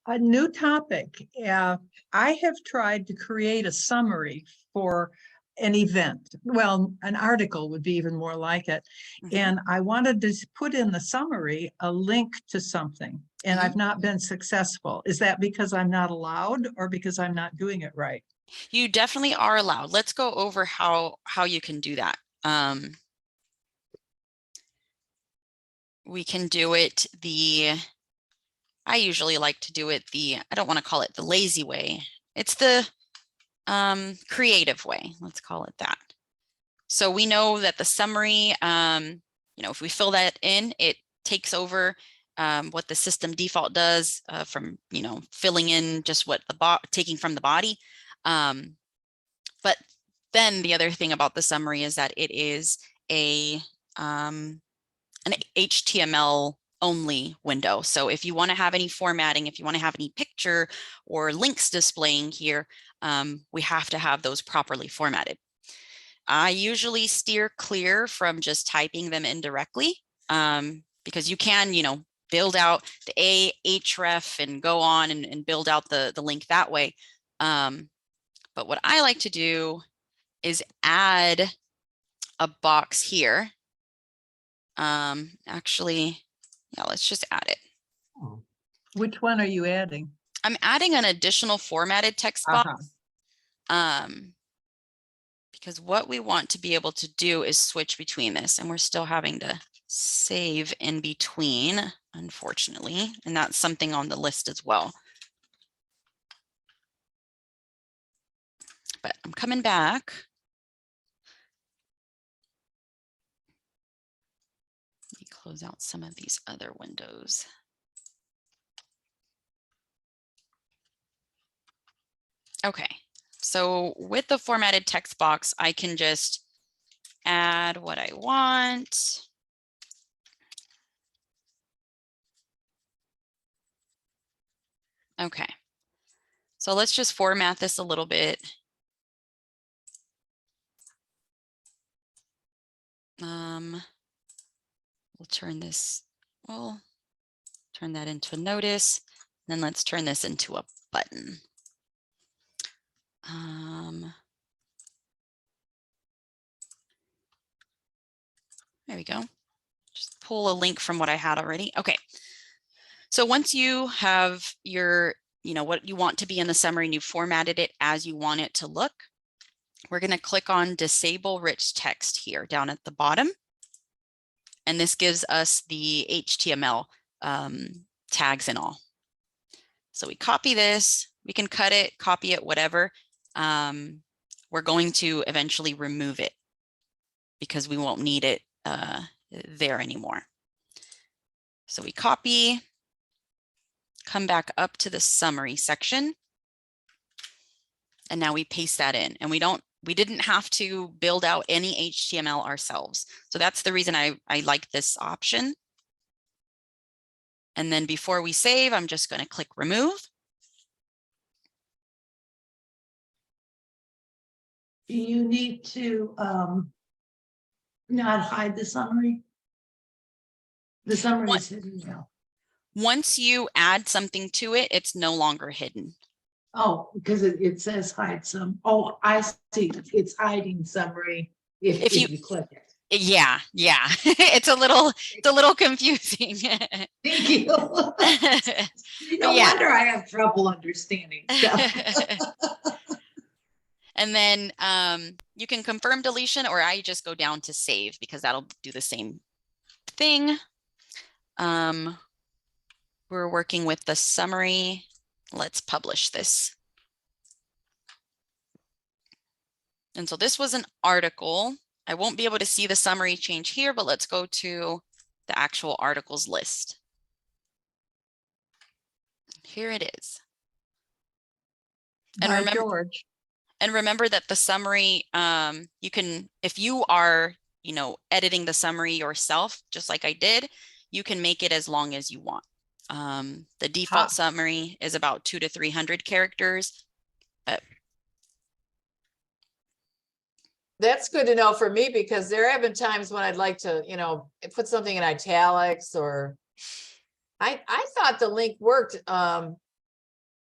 A new topic. I have tried to create a summary for an event. Well, an article would be even more like it. Mm-hmm. And I wanted to put in the summary a link to something, and I've not been successful. Is that because I'm not allowed, or because I'm not doing it right? You definitely are allowed. Let's go over how you can do that. We can do it I usually like to do it I don't want to call it the lazy way. It's the creative way. Let's call it that. So we know that the summary, you know, if we fill that in, it takes over what the system default does from, you know, filling in just what taking from the body. But then the other thing about the summary is that it is an HTML only window. So if you want to have any formatting, if you want to have any picture or links displaying here, we have to have those properly formatted. I usually steer clear from just typing them in directly, because you can, you know, build out the href and go on and build out the link that way. But what I like to do is add a box here. Actually, yeah, let's just add it. Which one are you adding? I'm adding an additional formatted text box. Because what we want to be able to do is switch between this, and we're still having to save in between, unfortunately, and that's something on the list as well. But I'm coming back. Let me close out some of these other windows. Okay, so with the formatted text box, I can just add what I want. Okay, so let's just format this a little bit. We'll turn that into a notice. Then let's turn this into a button. There we go. Just pull a link from what I had already. Okay. So once you have your, you know, what you want to be in the summary and you formatted it as you want it to look, we're going to click on disable rich text here down at the bottom. And this gives us the HTML tags and all. So we copy this, we can cut it, copy it, whatever. we're going to eventually remove it because we won't need it there anymore. So we copy, come back up to the summary section, and now we paste that in. And we didn't have to build out any HTML ourselves. So that's the reason I like this option. And then before we save, I'm just going to click remove. You need to not hide the summary. The summary is hidden now. Once you add something to it, it's no longer hidden. Oh, because it says hide some. Oh, I see. It's hiding summary if you click it. Yeah. It's a little confusing. Thank you. No Yeah. wonder I have trouble understanding stuff. And then you can confirm deletion, or I just go down to save because that'll do the same thing. We're working with the summary. Let's publish this. And so this was an article. I won't be able to see the summary change here, but let's go to the actual articles list. Here it is. And remember, George. And remember that the summary, you can, if you are, editing the summary yourself, just like I did, you can make it as long as you want. The default summary is about 200 to 300 characters. But that's good to know for me, because there have been times when I'd like to, put something in italics, or I thought the link worked,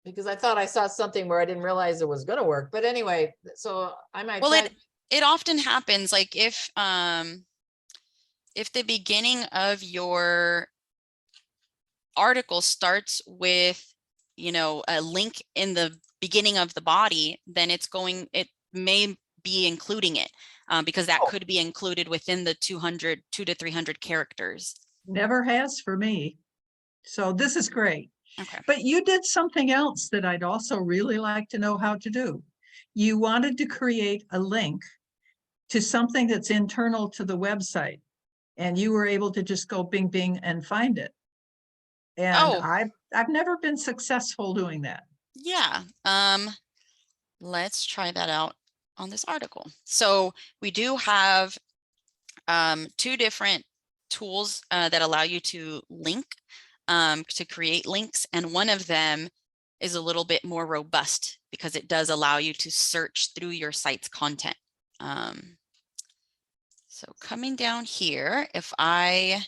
because I thought I saw something where I didn't realize it was going to work. But anyway, so I might. Well, it often happens, like if the beginning of your article starts with, a link in the beginning of the body, then it may be including it because that could be included within the 200 to 300 characters. Never has for me. So this is great. Okay. But you did something else that I'd also really like to know how to do. You wanted to create a link to something that's internal to the website, and you were able to just go bing, bing and find it. And I've never been successful doing that. Yeah. Let's try that out on this article. So we do have two different tools that allow you to link, to create links. And one of them is a little bit more robust because it does allow you to search through your site's content. So coming down here, if I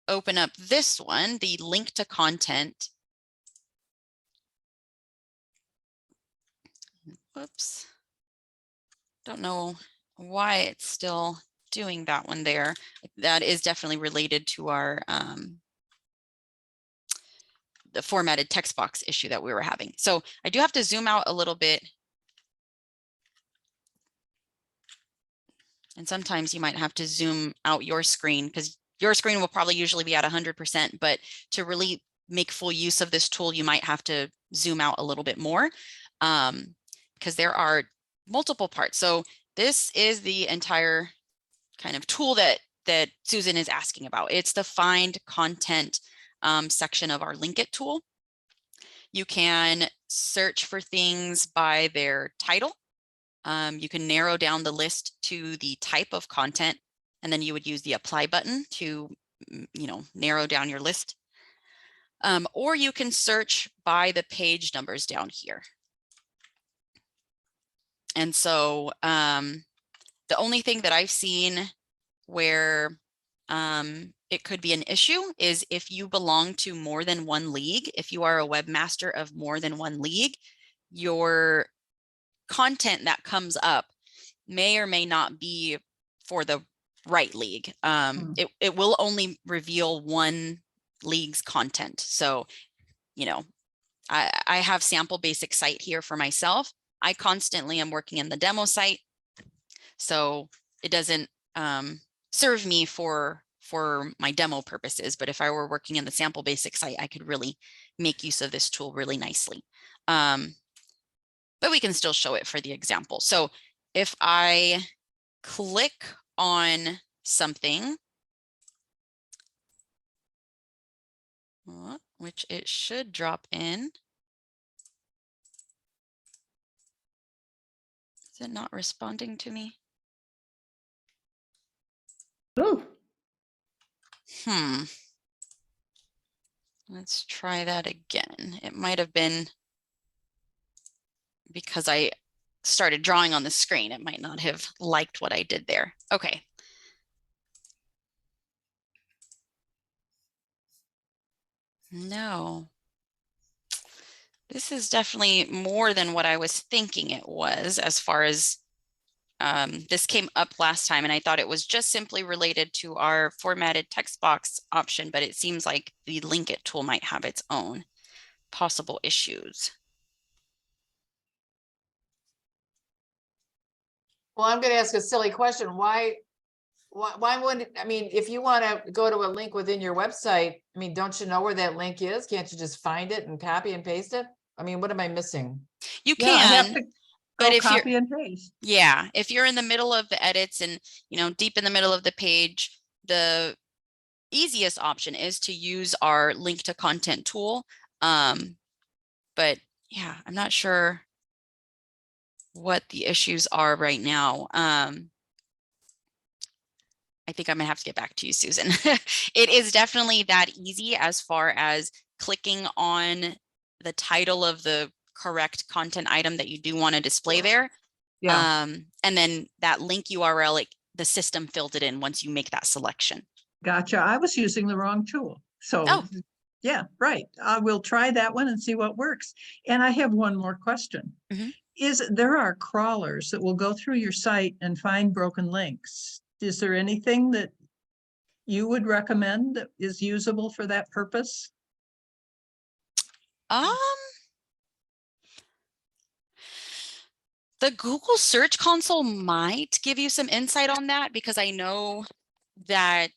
open up this one, the link to content. Whoops. Don't know why it's still doing that one there. That is definitely related to our the formatted text box issue that we were having. So I do have to zoom out a little bit. And sometimes you might have to zoom out your screen because your screen will probably usually be at 100%, but to really make full use of this tool, you might have to zoom out a little bit more because there are multiple parts. So this is the entire kind of tool that Susan is asking about. It's the find content section of our Link It tool. You can search for things by their title. You can narrow down the list to the type of content, and then you would use the apply button to, narrow down your list. Or you can search by the page numbers down here. And so the only thing that I've seen where it could be an issue is if you belong to more than one league. If you are a webmaster of more than one league, your content that comes up may or may not be for the right league. It will only reveal one league's content. So, I have sample basic site here for myself. I constantly am working in the demo site, so it doesn't serve me for my demo purposes. But if I were working in the sample basic site, I could really make use of this tool really nicely. But but we can still show it for the example. So if I click on something, which it should drop in. Is it not responding to me? Ooh, Let's try that again. It might have been because I started drawing on the screen. It might not have liked what I did there. Okay. No. This is definitely more than what I was thinking it was, as far as this came up last time, and I thought it was just simply related to our formatted text box option, but it seems like the link it tool might have its own possible issues. Well, I'm going to ask a silly question. Why wouldn't, I mean, if you want to go to a link within your website, I mean, don't you know where that link is? Can't you just find it and copy and paste it? I mean, what am I missing? You Yeah, I have can, to but go if you're, copy and paste. yeah, if you're in the middle of the edits and, you know, deep in the middle of the page, the easiest option is to use our link to content tool. But yeah, I'm not sure what the issues are right now. I think I'm gonna have to get back to you, Susan. It is definitely that easy as far as clicking on the title of the correct content item that you do want to display there. Yeah, And then that link URL, like the system filled it in once you make that selection. gotcha. I was using the wrong tool. So Oh, yeah, right. I will try that one and see what works. And I have one more question. Mhm. There are crawlers that will go through your site and find broken links. Is there anything that you would recommend that is usable for that purpose? The Google Search Console might give you some insight on that, because I know that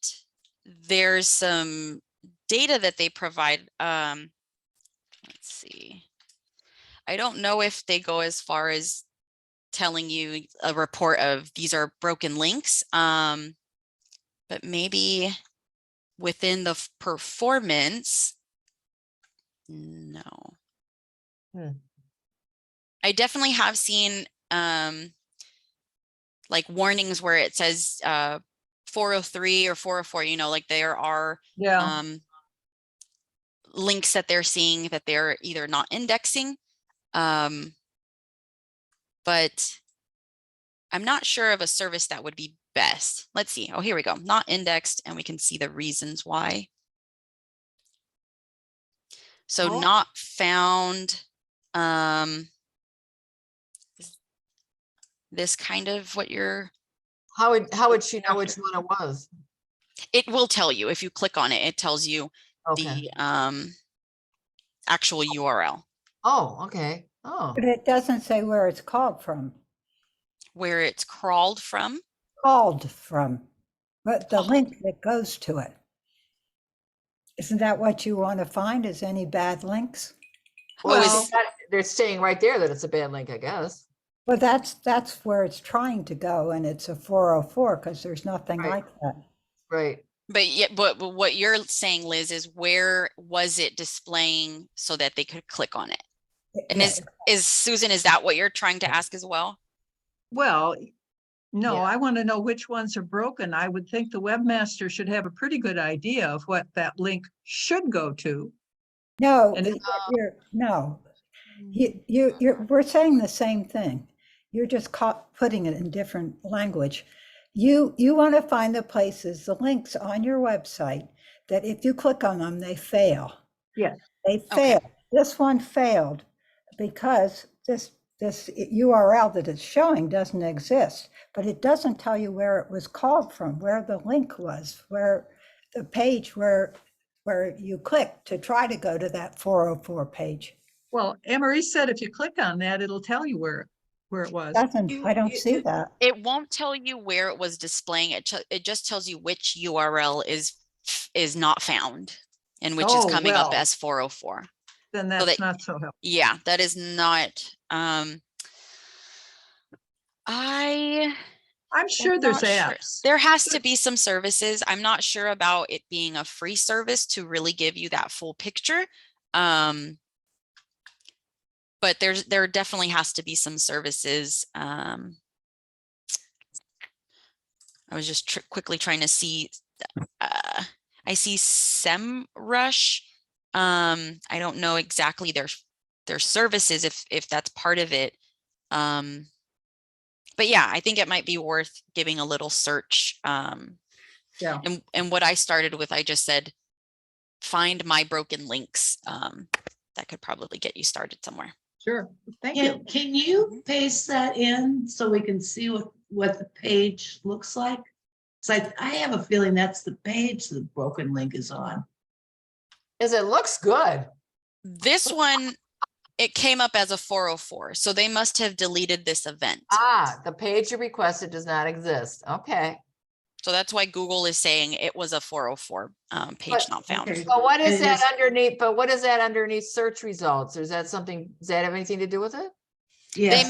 there's some data that they provide. Let's see. I don't know if they go as far as telling you a report of these are broken links, but maybe within the performance, no. I definitely have seen like warnings where it says 403 or 404, you know, like there are links that they're seeing that they're either not indexing, but I'm not sure of a service that would be best. Let's see. Oh, here we go. Not indexed, and we can see the reasons why. So not found. This kind of what you're. How would she know which one it was? It will tell you if you click on it. It tells you the actual URL. Oh, okay. Oh, but it doesn't say where it's called from. Where it's crawled from? Called from, but the link that goes to it. Isn't that what you want to find, is any bad links? Well, they're saying right there that it's a bad link, I guess. Well, that's where it's trying to go, and it's a 404 because there's nothing Right. like that. Right. But yeah, but what you're saying, Liz, is where was it displaying so that they could click on it? And Yeah. is Susan, is that what you're trying to ask as well? Well, no, Yeah. I want to know which ones are broken. I would think the webmaster should have a pretty good idea of what that link should go to. No, And we're saying the same thing. You're just putting it in different language. You want to find the places, the links on your website that if you click on them, they fail. Yes. They failed. Okay. This one failed because this URL that it's showing doesn't exist, but it doesn't tell you where it was called from, where the link was, where the page where you click to try to go to that 404 page. Well, Emery said if you click on that, it'll tell you where it was. I don't see that. It won't tell you where it was displaying. It just tells you which URL is not found and which is coming up as 404. Then that's not so helpful. Yeah, that is not. I'm I'm sure there's not sure. apps. There has to be some services. I'm not sure about it being a free service to really give you that full picture. But there definitely has to be some services. I was just quickly trying to see. I see SEMrush. I don't know exactly their services if that's part of it. But yeah, I think it might be worth giving a little search. Yeah. And what I started with, I just said, find my broken links. That could probably get you started somewhere. Sure. Thank you. Can you paste that in so we can see what the page looks like? It's like, I have a feeling that's the page the broken link is on. Is it looks good. This one, it came up as a 404, so they must have deleted this event. Ah, the page you requested does not exist. Okay. So that's why Google is saying it was a 404 page not found. Okay. But what is And that it's- underneath? But what is that underneath search results? Or is that something, does that have anything to do with it? Yes.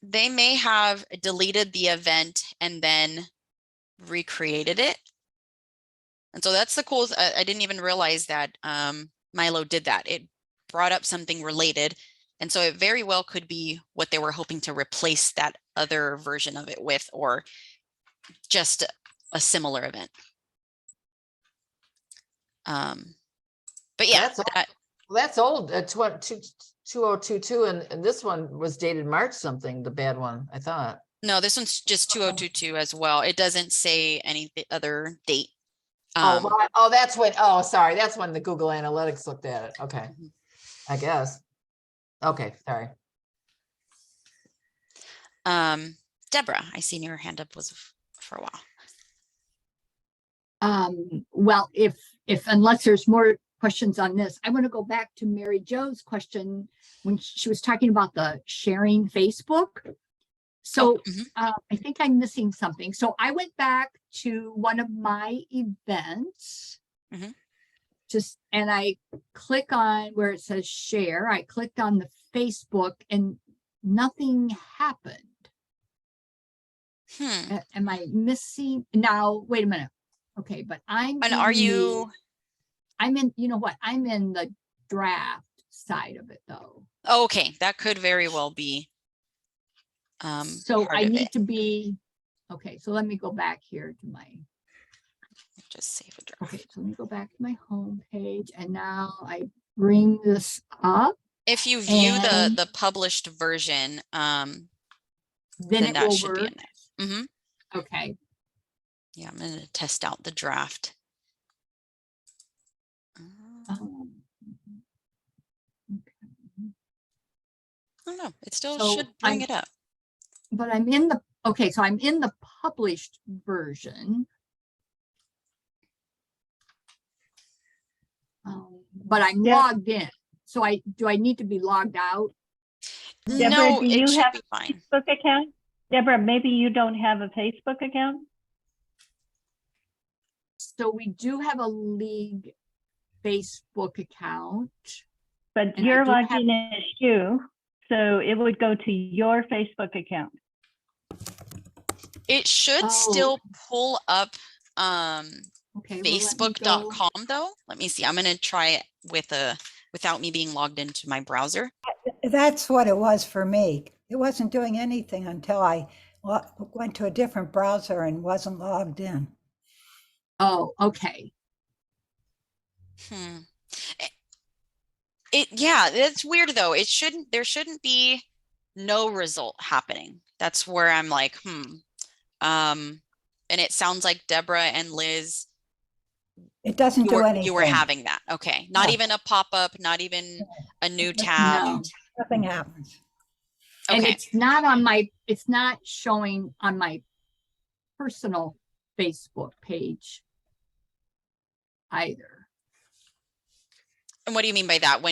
They may have deleted the event and then recreated it. And so that's the cool. I didn't even realize that MyLO did that. It brought up something related. And so it very well could be what they were hoping to replace that other version of it with, or just a similar event. But yeah, That's old. 2022, and this one was dated March something, the bad one, I thought. no, this one's just 2022 as well. It doesn't say any other date. That's when, sorry, that's when the Google Analytics looked at it. Okay, I guess. Okay, sorry. Deborah, I seen your hand up was for a while. Well, if unless there's more questions on this, I want to go back to Mary Jo's question when she was talking about the sharing Facebook. So I think I'm missing something. So I went back to one of my events, and I click on where it says share. I clicked on the Facebook and nothing happened. Am I missing? Now, wait a minute. Okay, but I'm in, you know what? I'm in the draft side of it though. Okay, that could very well be. So I need to be, okay, so let me go back here to my, just save a draft. Okay, so let me go back to my home page and now I bring this up. If you view the published version, then that should be in there. Okay. Yeah, I'm going to test out the draft. I don't know. It still should bring it up. But I'm in the, okay, so I'm in the published version. But I'm logged in. So do I need to be logged out? Deborah, no, do you have a fine. Facebook account? Deborah, maybe you don't have a Facebook account? So we do have a league Facebook account. But you're logged in as you, so it would go to your Facebook account. It should still pull up Facebook.com though. Let me see. I'm going to try it without me being logged into my browser. That's what it was for me. It wasn't doing anything until I went to a different browser and wasn't logged in. Oh, okay. Yeah, it's weird though. There shouldn't be no result happening. That's where I'm like, and it sounds like Deborah and Liz, it doesn't do anything. You were having that. Okay. Not even a pop-up, not even a new tab. No. Nothing happens. Okay. And it's not showing on my personal Facebook page either. And what do you mean by that?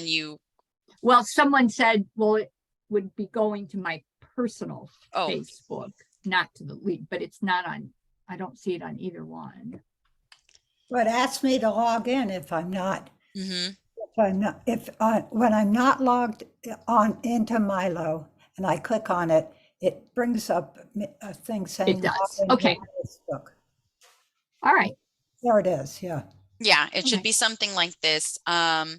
Well, someone said, well, it would be going to my personal Facebook, not to the league, but it's not on, I don't see it on either one. But ask me to log in if I'm not. When I'm not logged on into MyLO and I click on it, it brings up a thing saying. It does. log in Okay. to Facebook. All right. There it is. Yeah. Yeah, it should Okay. be something like this. Ever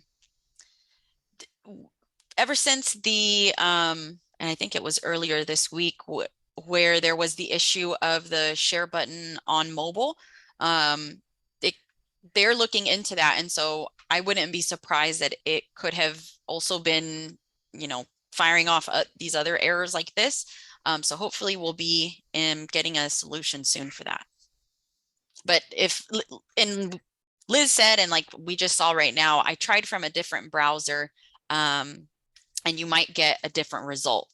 since the and I think it was earlier this week where there was the issue of the share button on mobile, they're looking into that, and so I wouldn't be surprised that it could have also been, firing off these other errors like this. So hopefully we'll be getting a solution soon for that. But and Liz said, and like we just saw right now, I tried from a different browser, and you might get a different result.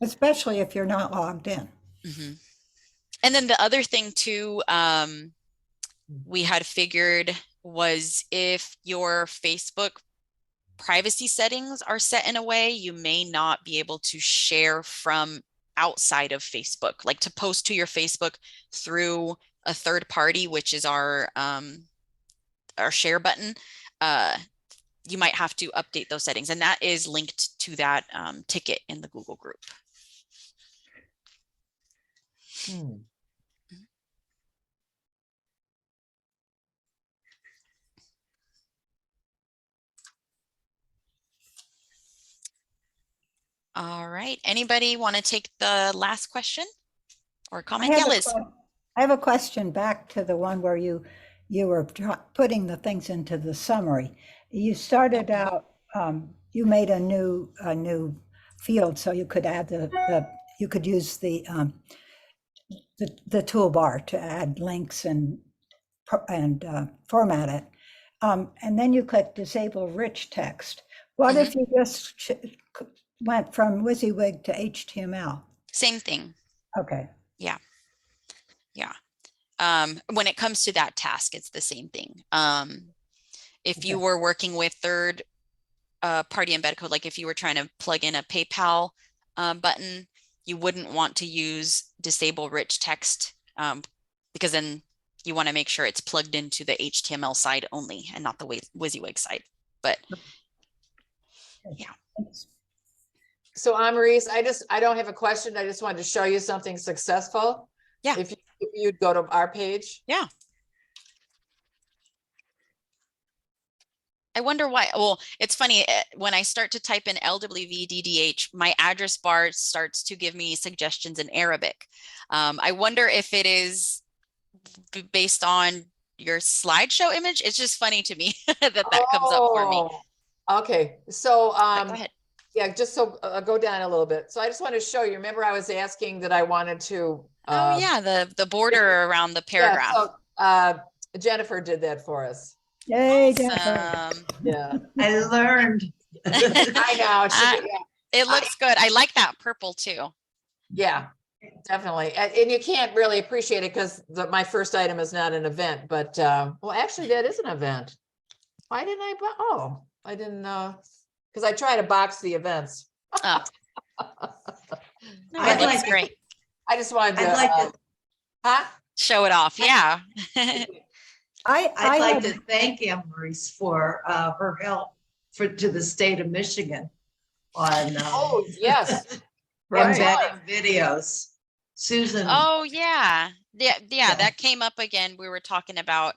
Especially if you're not logged in. Mm-hmm. And then the other thing too, we had figured was if your Facebook privacy settings are set in a way, you may not be able to share from outside of Facebook, like to post to your Facebook through a third party, which is our share button. You might have to update those settings, and that is linked to that ticket in the Google group. All right. Anybody want to take the last question or comment? Yeah, Liz. I have a question back to the one where you were putting the things into the summary. You started out, you made a new field so you could add you could use the toolbar to add links and format it. And then you click disable rich text. What if you just went from WYSIWYG to HTML? Same thing. Okay. Yeah. Yeah. When it comes to that task, it's the same thing. If you were working with third party embed code, like if you were trying to plug in a PayPal button, you wouldn't want to use disable rich text because then you want to make sure it's plugged into the HTML side only and not the WYSIWYG side. But yeah. So Maurice, I don't have a question. I just wanted to show you something successful. Yeah. If you'd go to our page. Yeah. I wonder why. Well, it's funny when I start to type in LWVDDH, my address bar starts to give me suggestions in Arabic. I wonder if it is based on your slideshow image. It's just funny to me that comes up for me. Okay, so go ahead. Yeah, just so go down a little bit. So I just want to show you. Remember, I was asking that I wanted to. Oh yeah, the border around the paragraph. Yeah, so Jennifer did that for us. Yay, Jennifer. Yeah, I learned. I know. It looks good. I like that purple too. Yeah, definitely. And you can't really appreciate it because my first item is not an event, but well, actually, that is an event. Why didn't I? Oh, I didn't know. Because I try to box the events. Oh. No, it looks great. I just wanted to. I'd like to show it off. Yeah. I'd like to thank Maurice for her help to the state of Michigan on oh yes, embedding videos. Susan. Oh yeah. Yeah. That came up again. We were talking about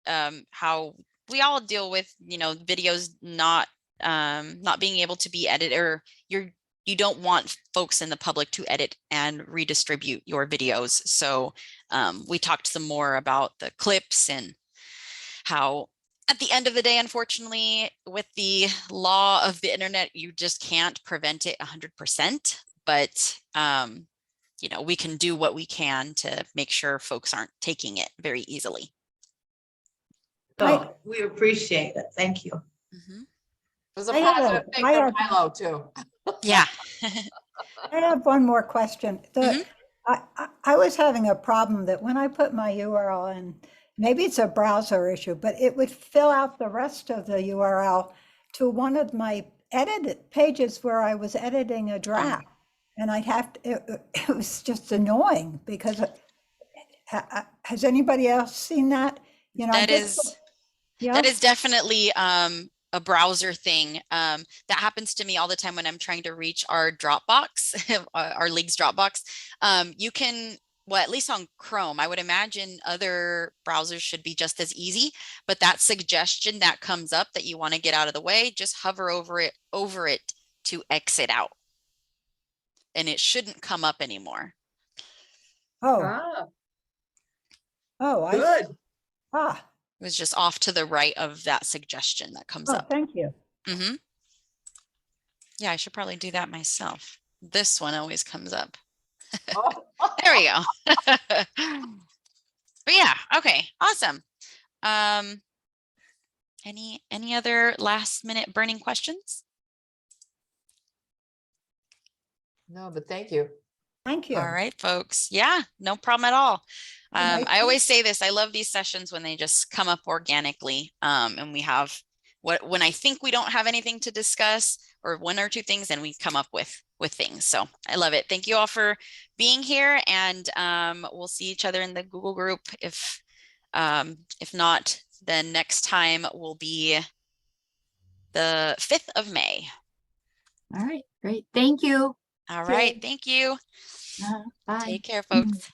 how we all deal with videos not being able to be edited, or you don't want folks in the public to edit and redistribute your videos. So we talked some more about the clips and how at the end of the day, unfortunately, with the law of the internet, you just can't prevent it 100%. But we can do what we can to make sure folks aren't taking it very easily. So we appreciate it. Thank you. Mm-hmm. It was a positive thing for MyLO too. Yeah. I have one more question. I was having a problem that when I put my URL in, maybe it's a browser issue, but it would fill out the rest of the URL to one of my edited pages where I was editing a draft. And I'd have to, it was just annoying because has anybody else seen that? That is definitely a a browser thing. That happens to me all the time when I'm trying to reach our Dropbox, our league's Dropbox. You can, well, at least on Chrome, I would imagine other browsers should be just as easy, but that suggestion that comes up that you want to get out of the way, just hover over it to exit out. And it shouldn't come up anymore. Oh, Ah, oh, I, good. ah, It was just off to the right of that suggestion that comes oh, up. thank you. Mm-hmm. Yeah, I should probably do that myself. This one always comes up. Oh, There we go. But yeah, okay, awesome. Any other last minute burning questions? no, but thank you. Thank you. All right, folks. Yeah, no problem at all. Nice I always say this, I love these sessions when they just come up organically. And we have when I think we don't have anything to discuss or one or two things, and we come up with things. So I love it. Thank you all for being here, and we'll see each other in the Google group. If not, then next time will be the 5th of May. All right, great. Thank you. All right. Thank you. Bye. Take care, folks.